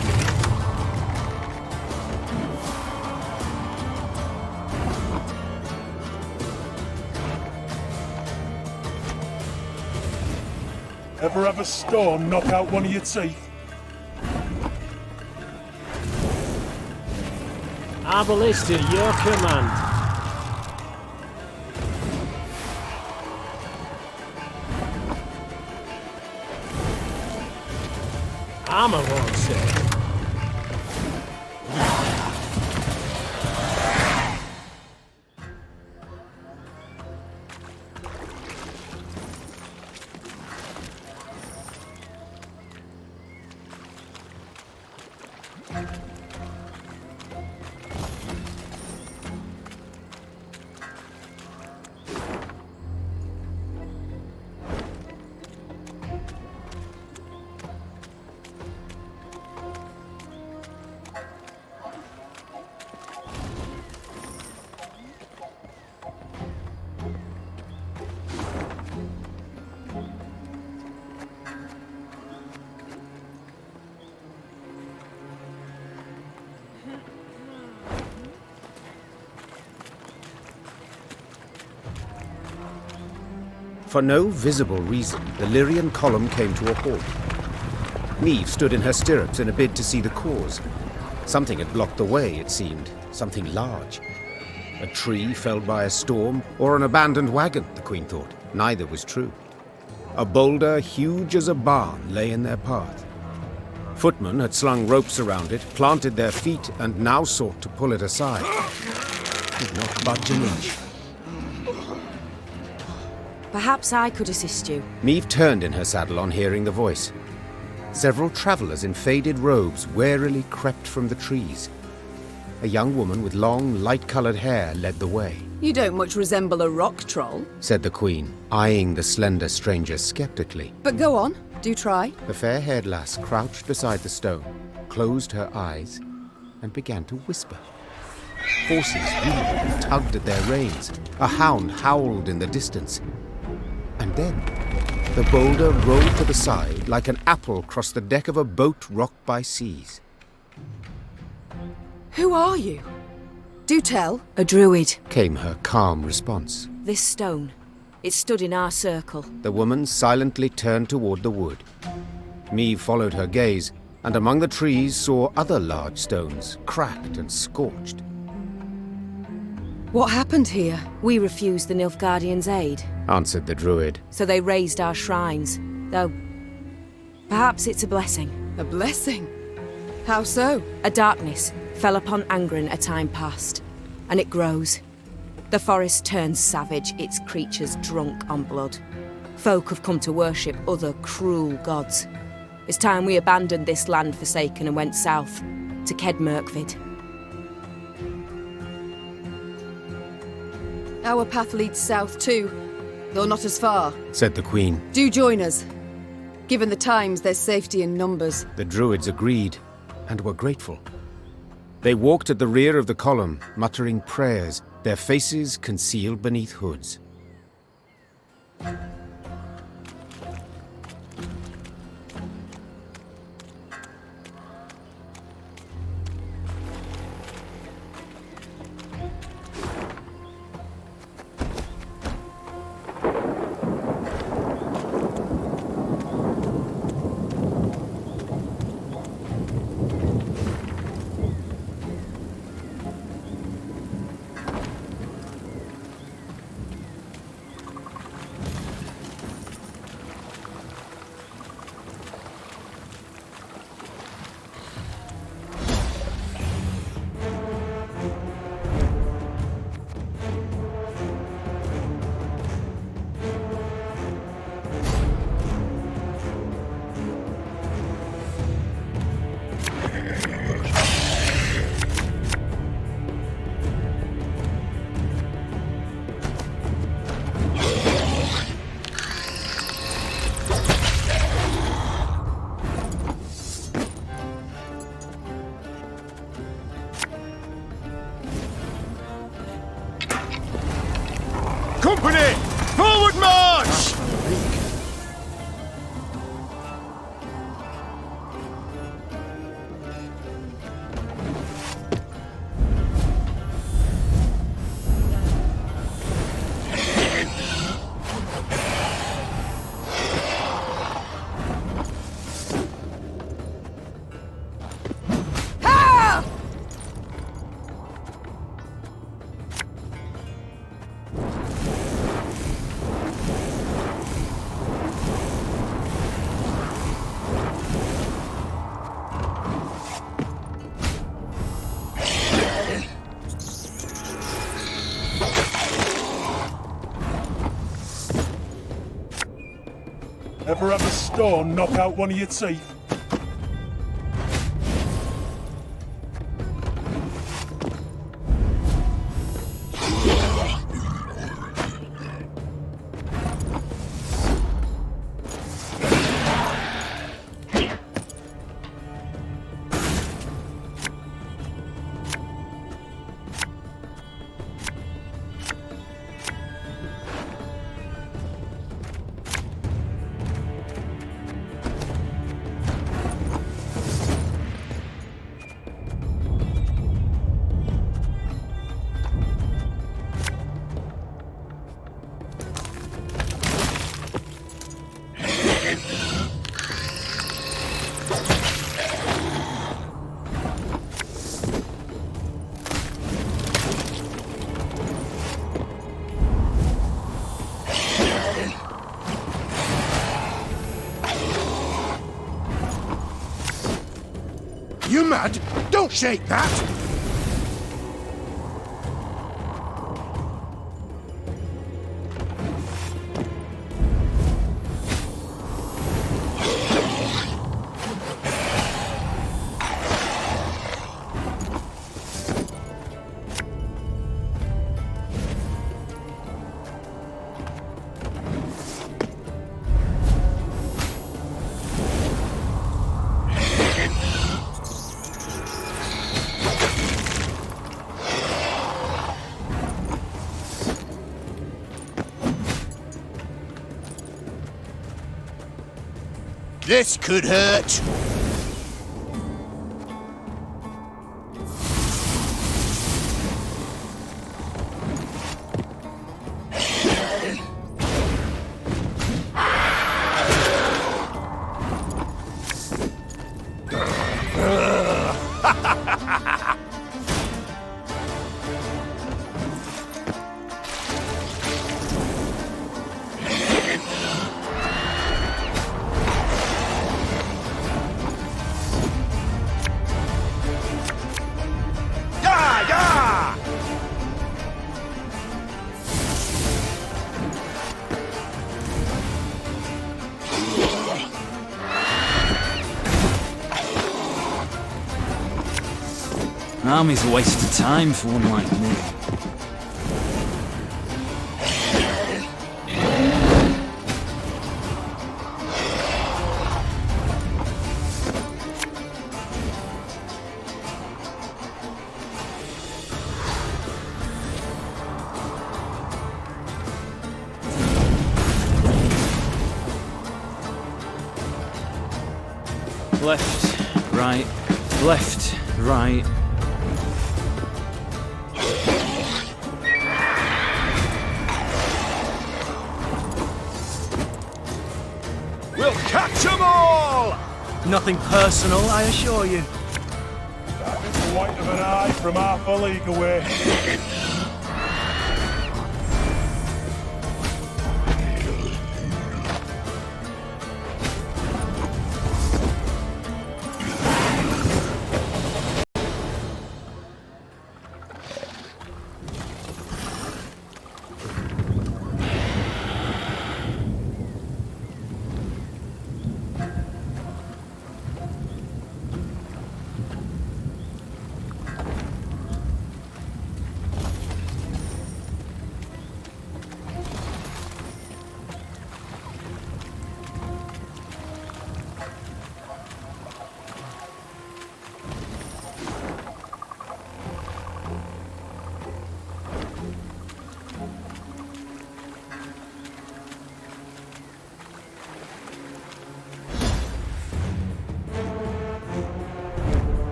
Ever have a storm knock out one of your teeth? Arbalist at your command. Armor won't say. For no visible reason, the Lyrian column came to a halt. Neve stood in her stirrups in a bid to see the cause. Something had blocked the way, it seemed. Something large. A tree felled by a storm, or an abandoned wagon, the Queen thought. Neither was true. A boulder huge as a barn lay in their path. Footmen had slung ropes around it, planted their feet, and now sought to pull it aside. Did not budge an inch. Perhaps I could assist you. Neve turned in her saddle on hearing the voice. Several travellers in faded robes warily crept from the trees. A young woman with long, light-coloured hair led the way. You don't much resemble a rock troll. Said the Queen, eyeing the slender stranger skeptically. But go on, do try. The fair-haired lass crouched beside the stone, closed her eyes, and began to whisper. Horses wheeled and tugged at their reins. A hound howled in the distance. And then, the boulder rolled to the side like an apple across the deck of a boat rocked by seas. Who are you? Do tell. A druid. Came her calm response. This stone. It stood in our circle. The woman silently turned toward the wood. Neve followed her gaze, and among the trees saw other large stones, cracked and scorched. What happened here? We refused the Nilfgaardians' aid, answered the druid. So they razed our shrines, though perhaps it's a blessing. A blessing? How so? A darkness fell upon Angren a time past, and it grows. The forest turns savage, its creatures drunk on blood. Folk have come to worship other cruel gods. It's time we abandoned this land forsaken and went south, to Kedmerkvid. Our path leads south too, though not as far, said the Queen. Do join us. Given the times, there's safety in numbers. The druids agreed, and were grateful. They walked at the rear of the column, muttering prayers, their faces concealed beneath hoods. Company! Forward march! Ever have a stone knock out one of your teeth? You mad? Don't shake that! This could hurt. An army's a waste of time for one like me. Left, right, left, right. We'll catch them all! Nothing personal, I assure you. That is the white of an eye from half a league away.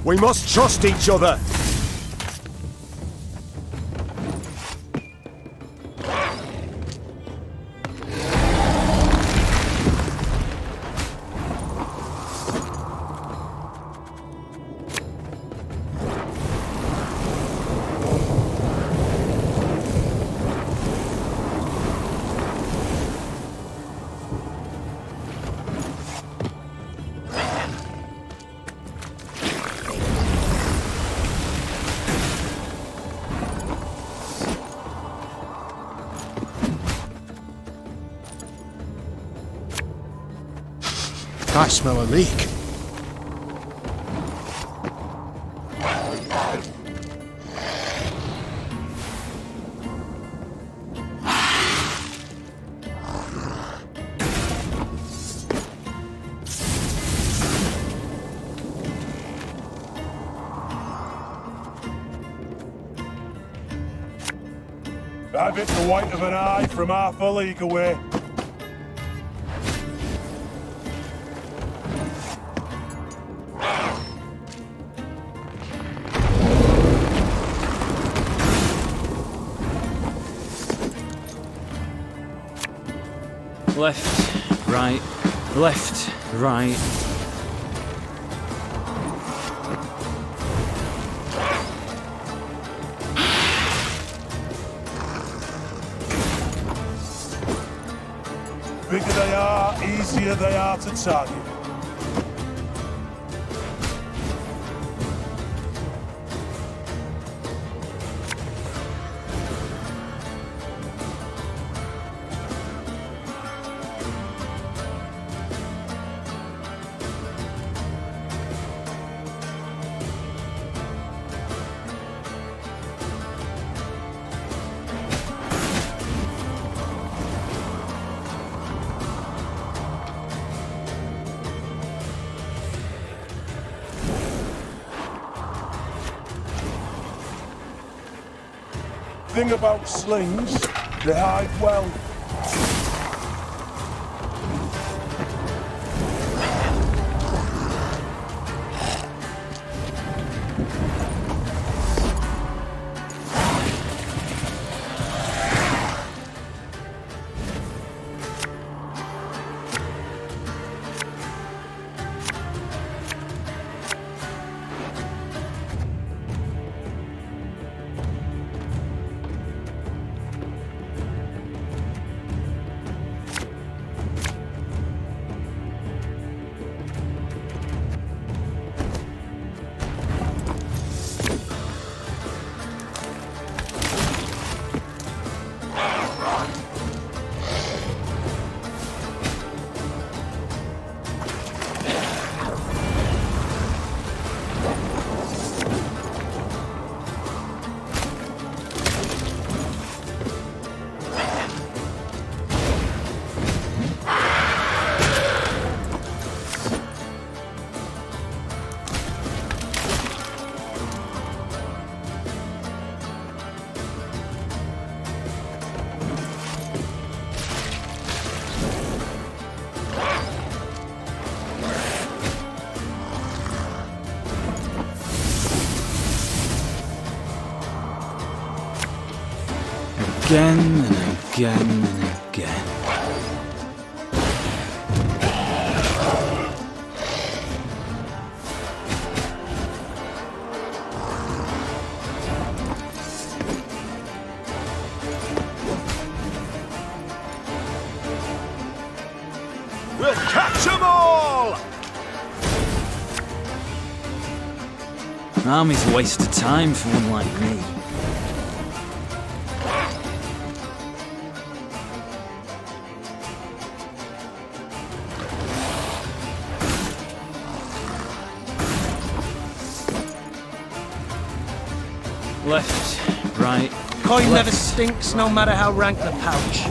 We must trust each other. I smell a leak. Have it the white of an eye from half a league away. Left, right, left, right. Bigger they are, easier they are to target. Thing about slings, they hide well. Again and again and again. We'll catch them all! An army's a waste of time for one like me. Left, right. Coin left. never stinks, no matter how rank the pouch.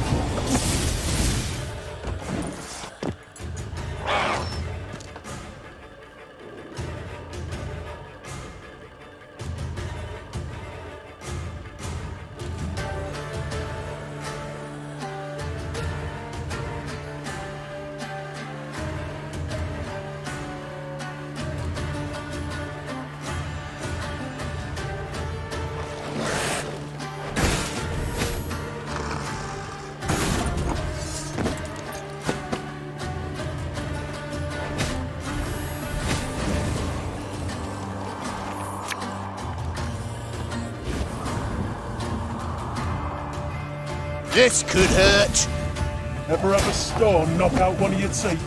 This could hurt. Ever have a stone knock out one of your teeth?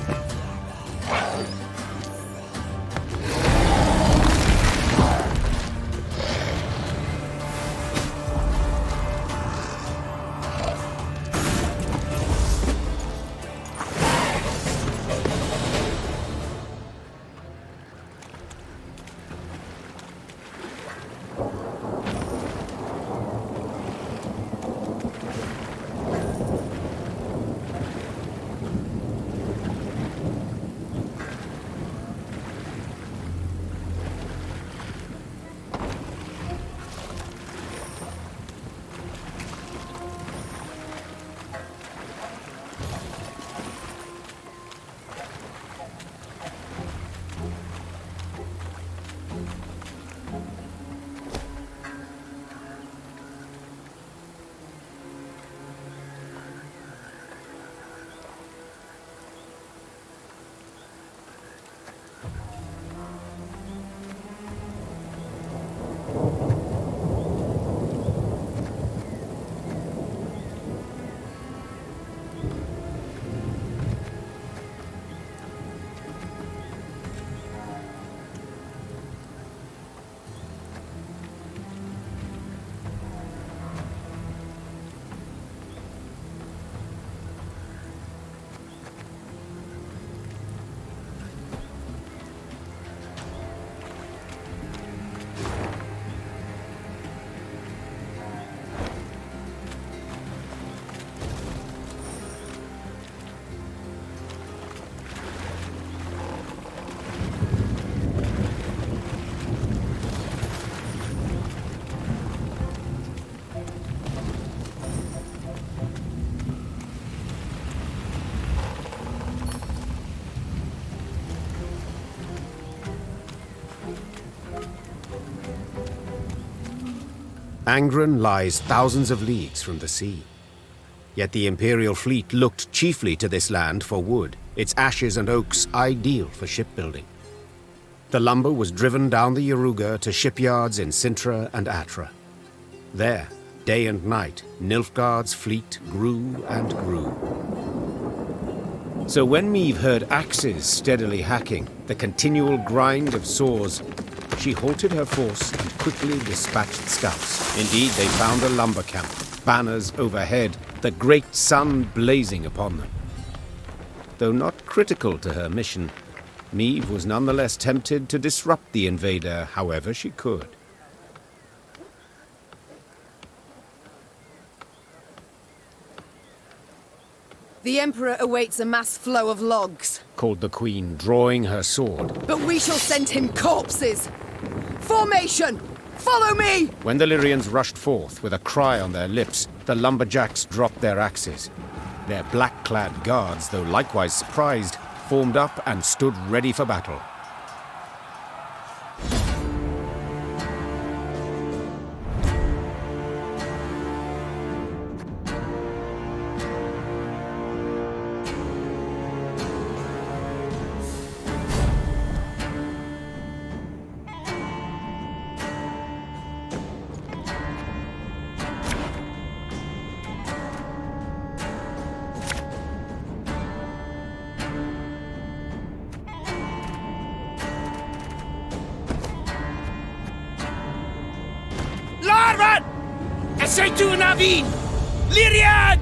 Angren lies thousands of leagues from the sea. Yet the Imperial fleet looked chiefly to this land for wood, its ashes and oaks ideal for shipbuilding. The lumber was driven down the Yaruga to shipyards in Sintra and Atra. There, day and night, Nilfgaard's fleet grew and grew. So when Meve heard axes steadily hacking, the continual grind of saws, she halted her force and quickly dispatched scouts. Indeed, they found a lumber camp, banners overhead, the great sun blazing upon them. Though not critical to her mission, Meve was nonetheless tempted to disrupt the invader however she could. The Emperor awaits a mass flow of logs, called the Queen, drawing her sword. but we shall send him corpses! Formation! Follow me! When the Lyrians rushed forth with a cry on their lips, the lumberjacks dropped their axes. Their black-clad guards, though likewise surprised, formed up and stood ready for battle. Larvan! Essaytu Navin! Lyrian!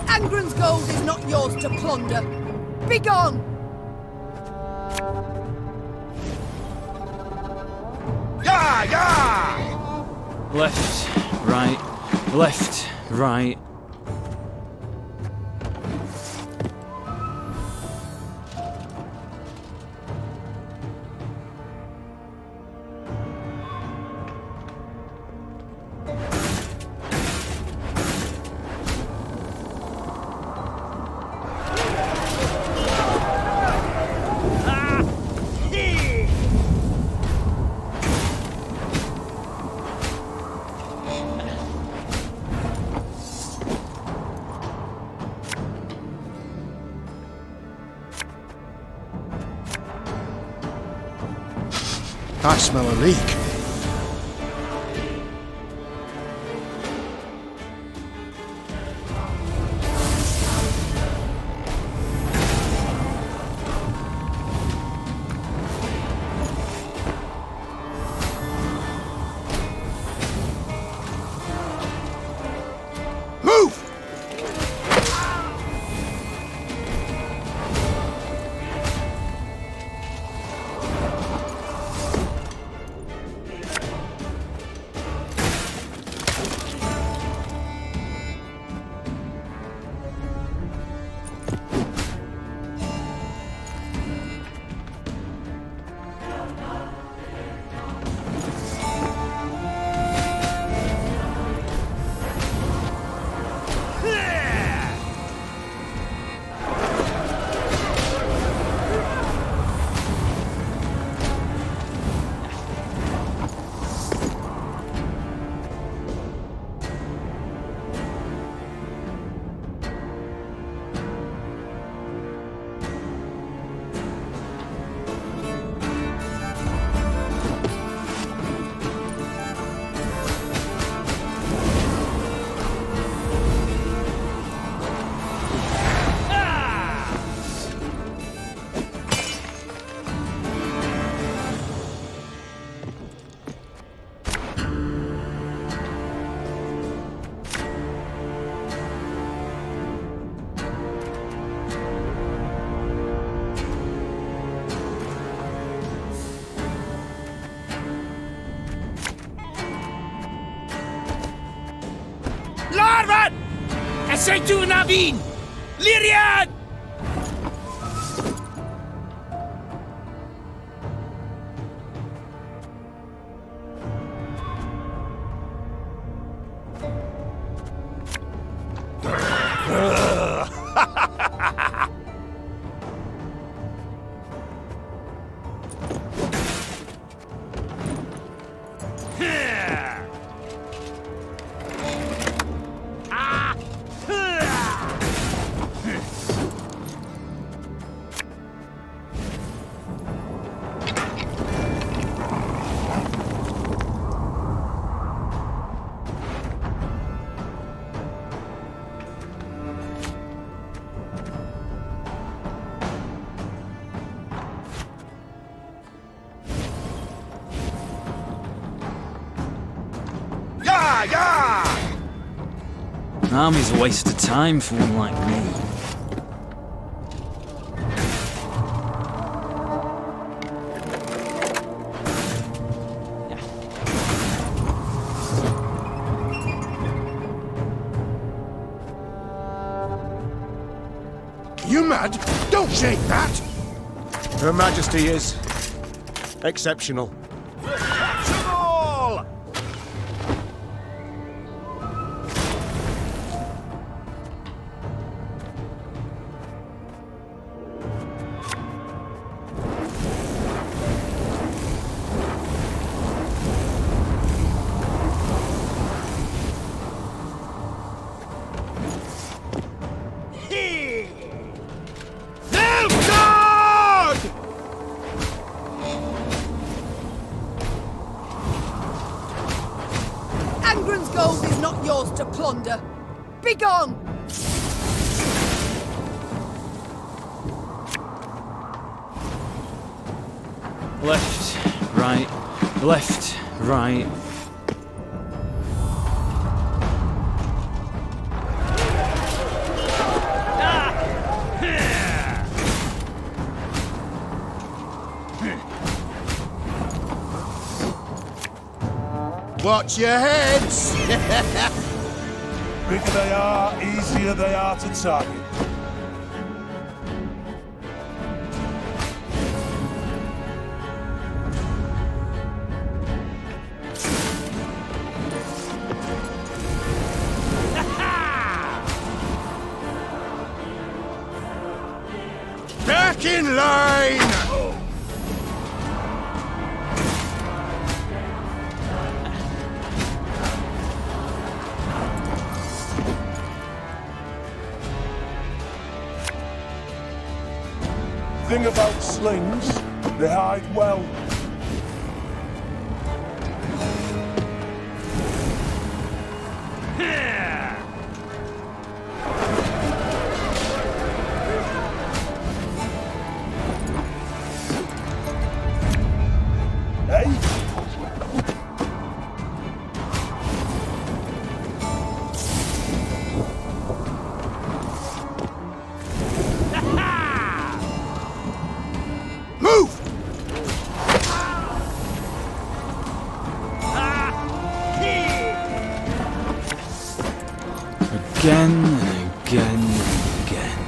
Angren's gold is not yours to plunder. Begone! Yeah, yeah! Left, right, left, right. I smell a leak. Move! Arvan! Essaytu Navin! Lyrian! An army's a waste of time for one like me. You mad? Don't shake that! Her Majesty is exceptional. Angren's gold is not yours to plunder. Begone! Left, right, left, right. Watch your heads! Bigger they are, easier they are to target. Back in line! Thing about slings, they hide well. Hey? Move! Again and again and again.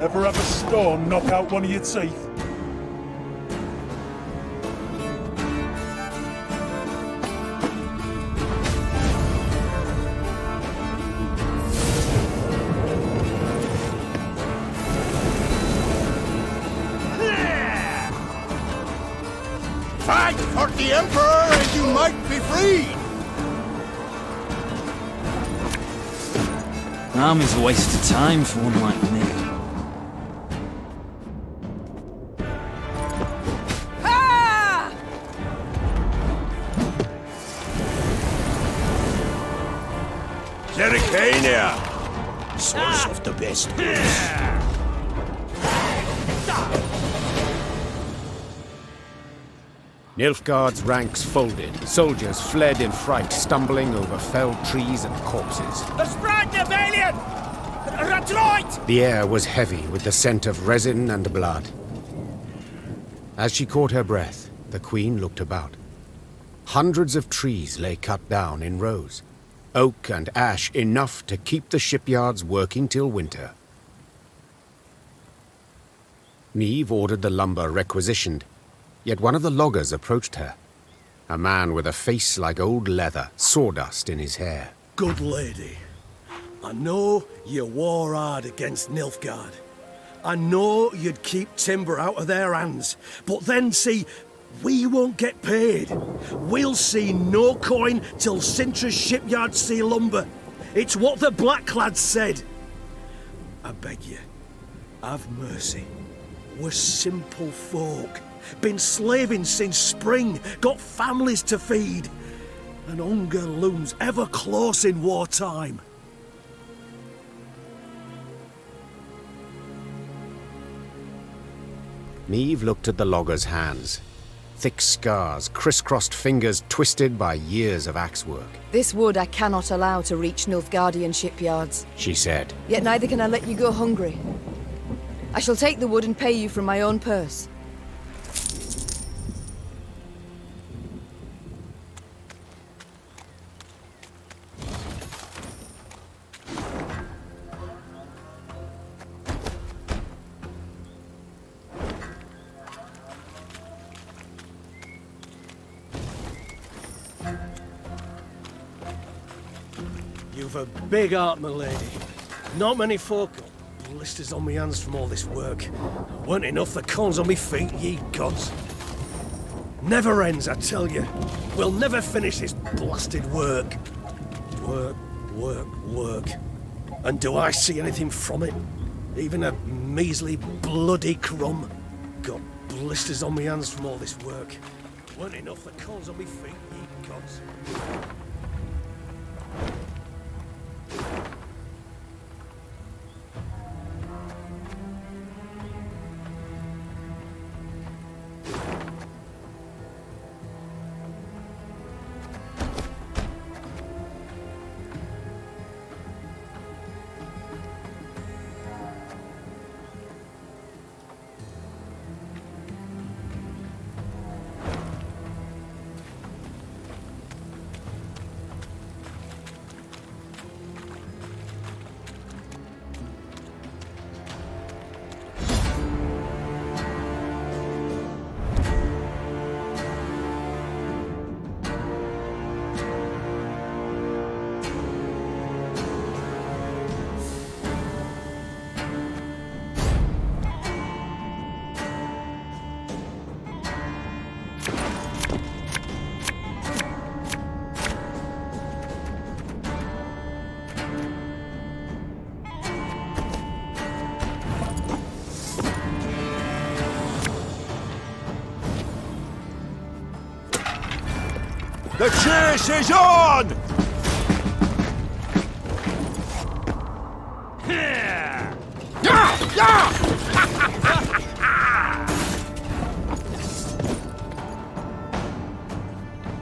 Ever have a stone knock out one of your teeth? Fight for the Emperor and you might be freed! An army's a waste of time for one like me. Zericania! Source of the best goods. Nilfgaard's ranks folded. Soldiers fled in fright, stumbling over felled trees and corpses. The Sprite Rebellion! right! The air was heavy with the scent of resin and blood. As she caught her breath, the Queen looked about. Hundreds of trees lay cut down in rows. Oak and ash enough to keep the shipyards working till winter. Niamh ordered the lumber requisitioned, yet one of the loggers approached her. A man with a face like old leather, sawdust in his hair. Good lady, I know you war hard against Nilfgaard. I know you'd keep timber out of their hands, but then see, we won't get paid. We'll see no coin till Sintra's shipyards see lumber. It's what the Blacklads said. I beg you, have mercy. We're simple folk. Been slaving since spring, got families to feed. And hunger looms ever close in wartime. Niamh looked at the logger's hands. Thick scars, crisscrossed fingers twisted by years of axe work. This wood I cannot allow to reach Nilfgaardian shipyards. She said. Yet neither can I let you go hungry. I shall take the wood and pay you from my own purse. You've a big heart, my lady. Not many folk. Blisters on me hands from all this work. Weren't enough the corns on me feet, ye gods. Never ends, I tell you. We'll never finish this blasted work. Work, work, work. And do I see anything from it? Even a measly, bloody crumb? Got blisters on me hands from all this work. Weren't enough the corns on me feet, ye gods. The chase is on!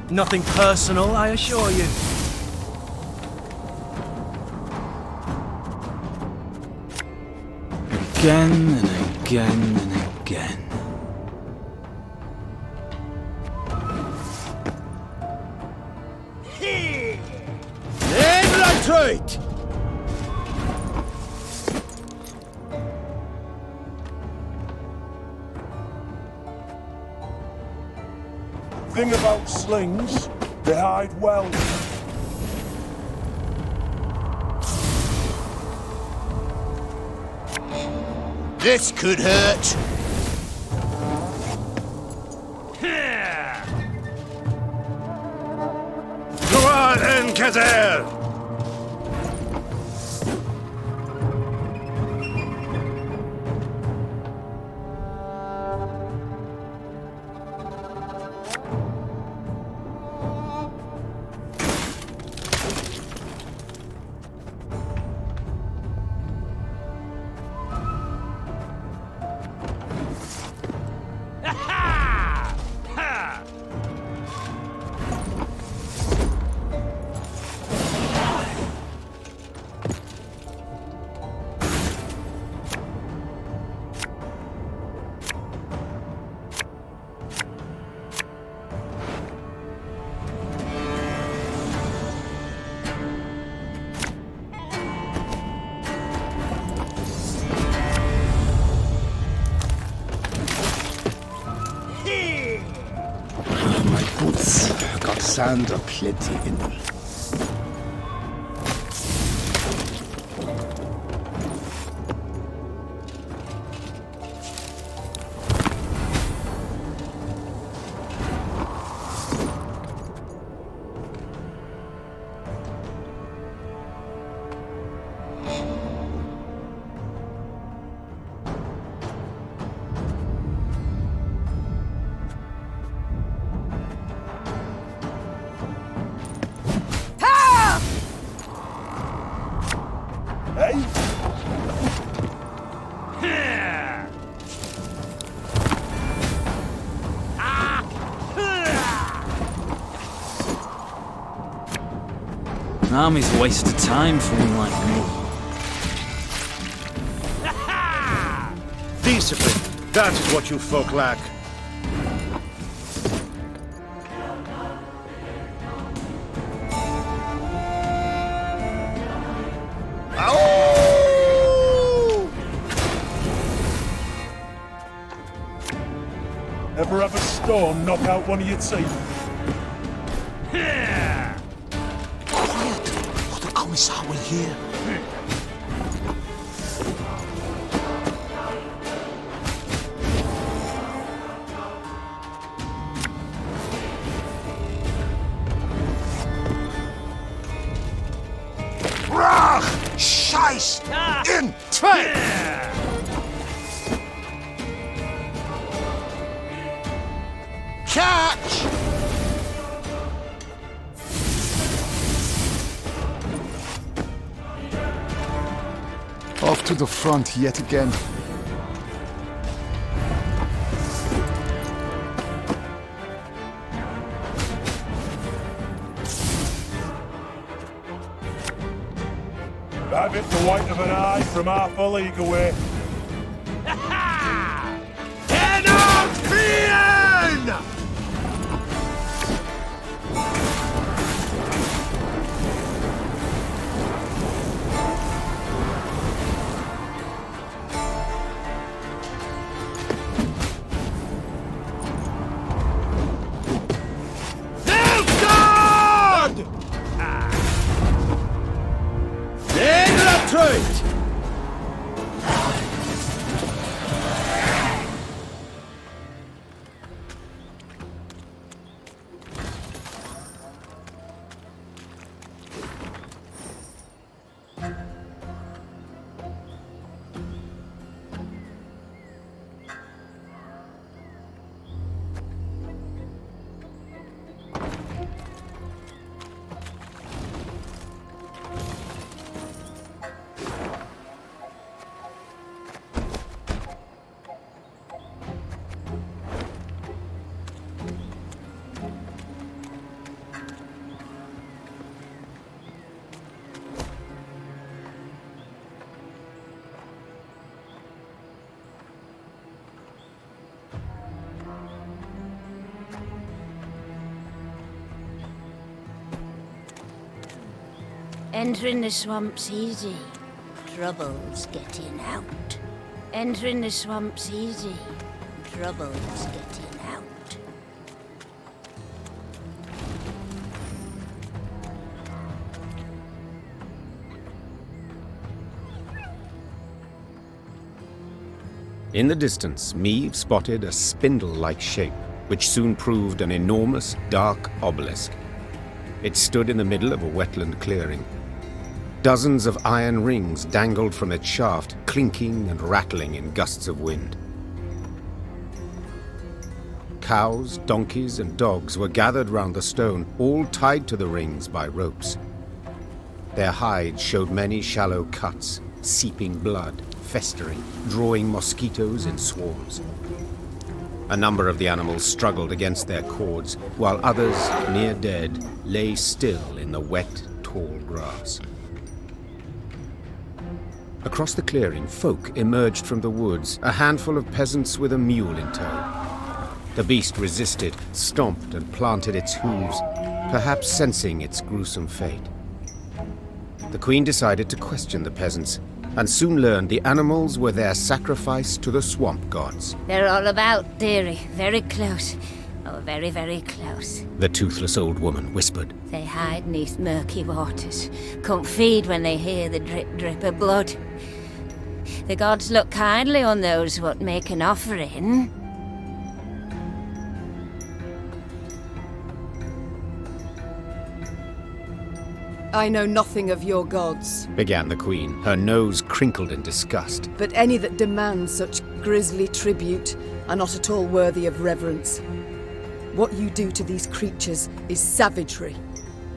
Nothing personal, I assure you. Again and again and again. Right. Thing about slings, they hide well. This could hurt. Go on then, Kazel! sand aplenty in. An army's a waste of time for one like me. Discipline. That is what you folk lack. Ever have a storm knock out one of your teeth? Quiet, or the Commissar will hear. Rach! Scheiß! In! Zwei! Catch! Off to the front yet again. I've hit the white of an eye from half a league away. Head out, Fian! Truth! Entering the swamp's easy. Trouble's getting out. Entering the swamp's easy. Trouble's getting out. In the distance, Meave spotted a spindle-like shape, which soon proved an enormous, dark obelisk. It stood in the middle of a wetland clearing. Dozens of iron rings dangled from its shaft, clinking and rattling in gusts of wind. Cows, donkeys, and dogs were gathered round the stone, all tied to the rings by ropes. Their hides showed many shallow cuts, seeping blood, festering, drawing mosquitoes in swarms. A number of the animals struggled against their cords, while others, near dead, lay still in the wet, tall grass. Across the clearing, folk emerged from the woods, a handful of peasants with a mule in tow. The beast resisted, stomped and planted its hooves, perhaps sensing its gruesome fate. The Queen decided to question the peasants, and soon learned the animals were their sacrifice to the swamp gods. They're all about, dearie. Very close. Oh, very, very close. the toothless old woman whispered. They hide neath murky waters, can't feed when they hear the drip drip of blood. The gods look kindly on those what make an offering. I know nothing of your gods, Began the queen, her nose crinkled in disgust. but any that demand such grisly tribute are not at all worthy of reverence. What you do to these creatures is savagery.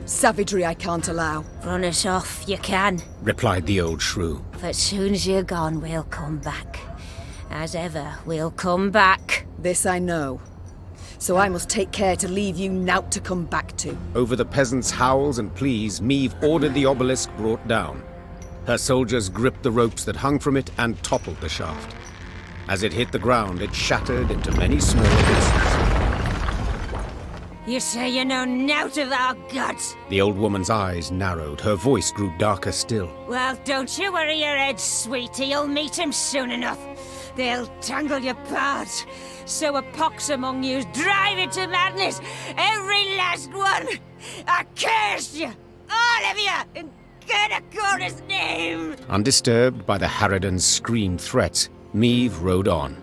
Savagery I can't allow. Run us off, you can. Replied the old shrew. But soon as you're gone, we'll come back. As ever, we'll come back. This I know. So I must take care to leave you naught to come back to. Over the peasants' howls and pleas, Meve ordered the obelisk brought down. Her soldiers gripped the ropes that hung from it and toppled the shaft. As it hit the ground, it shattered into many smaller pieces. You say you know naught of our gods? The old woman's eyes narrowed, her voice grew darker still. Well, don't you worry your head, sweetie. You'll meet him soon enough. They'll tangle your parts, sow a pox among you, drive it to madness. Every last one. I curse you, all of you, in Kernakora's name. Undisturbed by the Harridan's screamed threats, Meve rode on.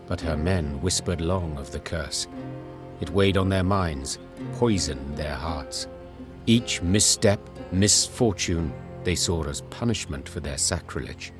But her men whispered long of the curse. It weighed on their minds, poisoned their hearts. Each misstep, misfortune, they saw as punishment for their sacrilege.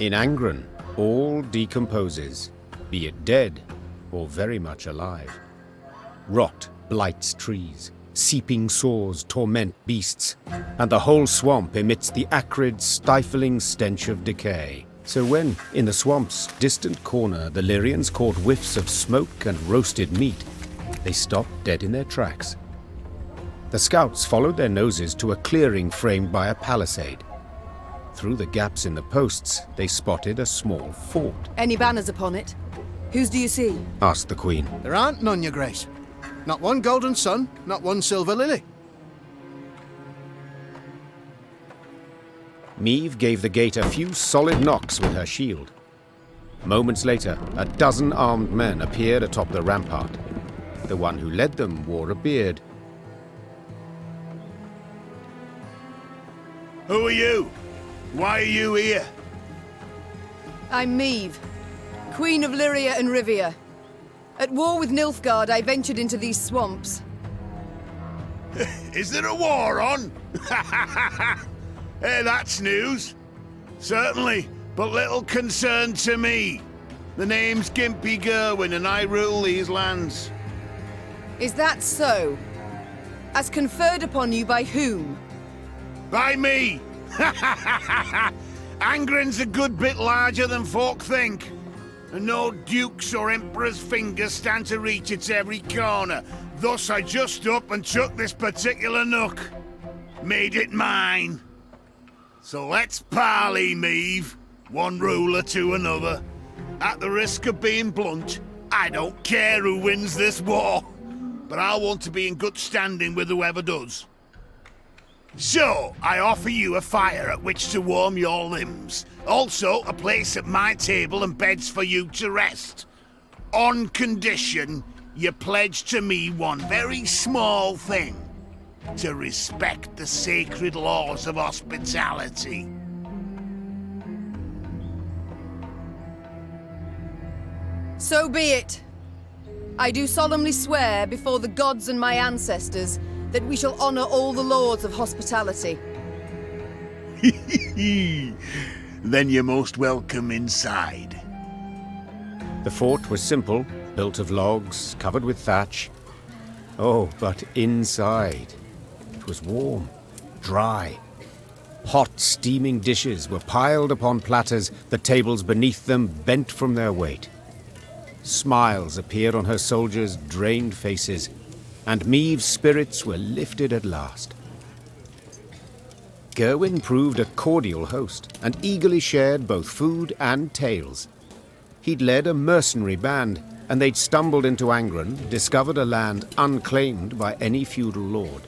In Angren, all decomposes, be it dead or very much alive. Rot blights trees, seeping sores torment beasts, and the whole swamp emits the acrid, stifling stench of decay. So when, in the swamp's distant corner, the Lyrians caught whiffs of smoke and roasted meat, they stopped dead in their tracks. The scouts followed their noses to a clearing framed by a palisade. Through the gaps in the posts, they spotted a small fort. Any banners upon it? Whose do you see? Asked the Queen. There aren't none, your grace. Not one golden sun, not one silver lily. Meve gave the gate a few solid knocks with her shield. Moments later, a dozen armed men appeared atop the rampart. The one who led them wore a beard. Who are you? Why are you here? I'm Meve, Queen of Lyria and Rivia. At war with Nilfgaard, I ventured into these swamps. Is there a war on? Hey, that's news. Certainly, but little concern to me. The name's Gimpy Gerwin and I rule these lands. Is that so? As conferred upon you by whom? By me! Angren's a good bit larger than folk think. And no dukes or emperor's fingers stand to reach its every corner. Thus I just up and took this particular nook. Made it mine. So let's parley, Meve. One ruler to another. At the risk of being blunt, I don't care who wins this war. But I want to be in good standing with whoever does. So, I offer you a fire at which to warm your limbs. Also, a place at my table and beds for you to rest. On condition, you pledge to me one very small thing. To respect the sacred laws of hospitality. So be it. I do solemnly swear before the gods and my ancestors that we shall honor all the laws of hospitality. Then you're most welcome inside. The fort was simple, built of logs, covered with thatch. Oh, but inside, it was warm, dry. Hot, steaming dishes were piled upon platters, the tables beneath them bent from their weight. Smiles appeared on her soldiers' drained faces, and Meve's spirits were lifted at last. Gerwin proved a cordial host, and eagerly shared both food and tales. He'd led a mercenary band, and they'd stumbled into Angren, discovered a land unclaimed by any feudal lord.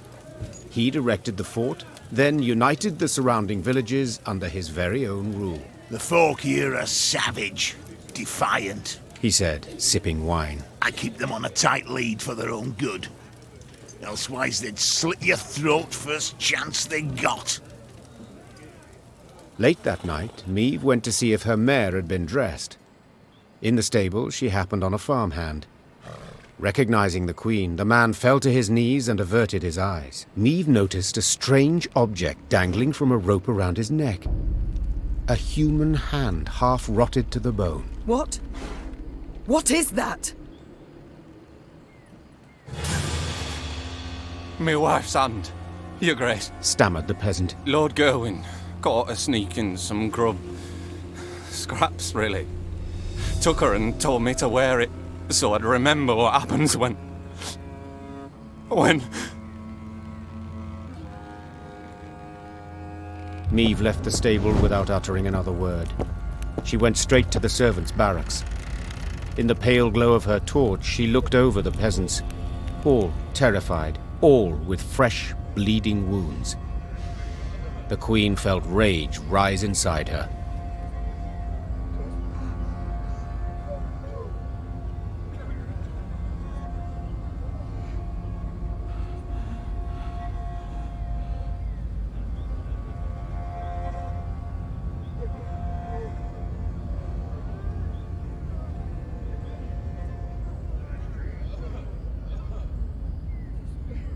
He'd erected the fort, then united the surrounding villages under his very own rule. The folk here are savage, defiant, he said, sipping wine. I keep them on a tight lead for their own good. Elsewise they'd slit your throat first chance they got. Late that night, Meve went to see if her mare had been dressed. In the stable, she happened on a farmhand. Recognizing the Queen, the man fell to his knees and averted his eyes. Meve noticed a strange object dangling from a rope around his neck. A human hand half rotted to the bone. What? What is that? Me wife's hand, your grace, stammered the peasant. Lord Gerwin caught her sneaking some grub. Scraps, really. Took her and told me to wear it, so I'd remember what happens when... Meve left the stable without uttering another word. She went straight to the servants' barracks. In the pale glow of her torch, she looked over the peasants, all terrified, all with fresh, bleeding wounds. The Queen felt rage rise inside her.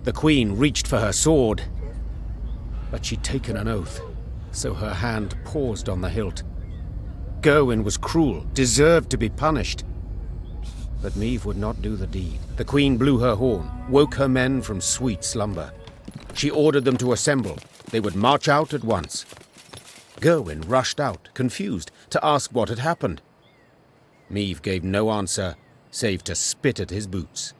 The queen reached for her sword, but she'd taken an oath, so her hand paused on the hilt. Gerwin was cruel, deserved to be punished. But Maeve would not do the deed. The queen blew her horn, woke her men from sweet slumber. She ordered them to assemble. They would march out at once. Gerwin rushed out, confused, to ask what had happened. Maeve gave no answer, save to spit at his boots.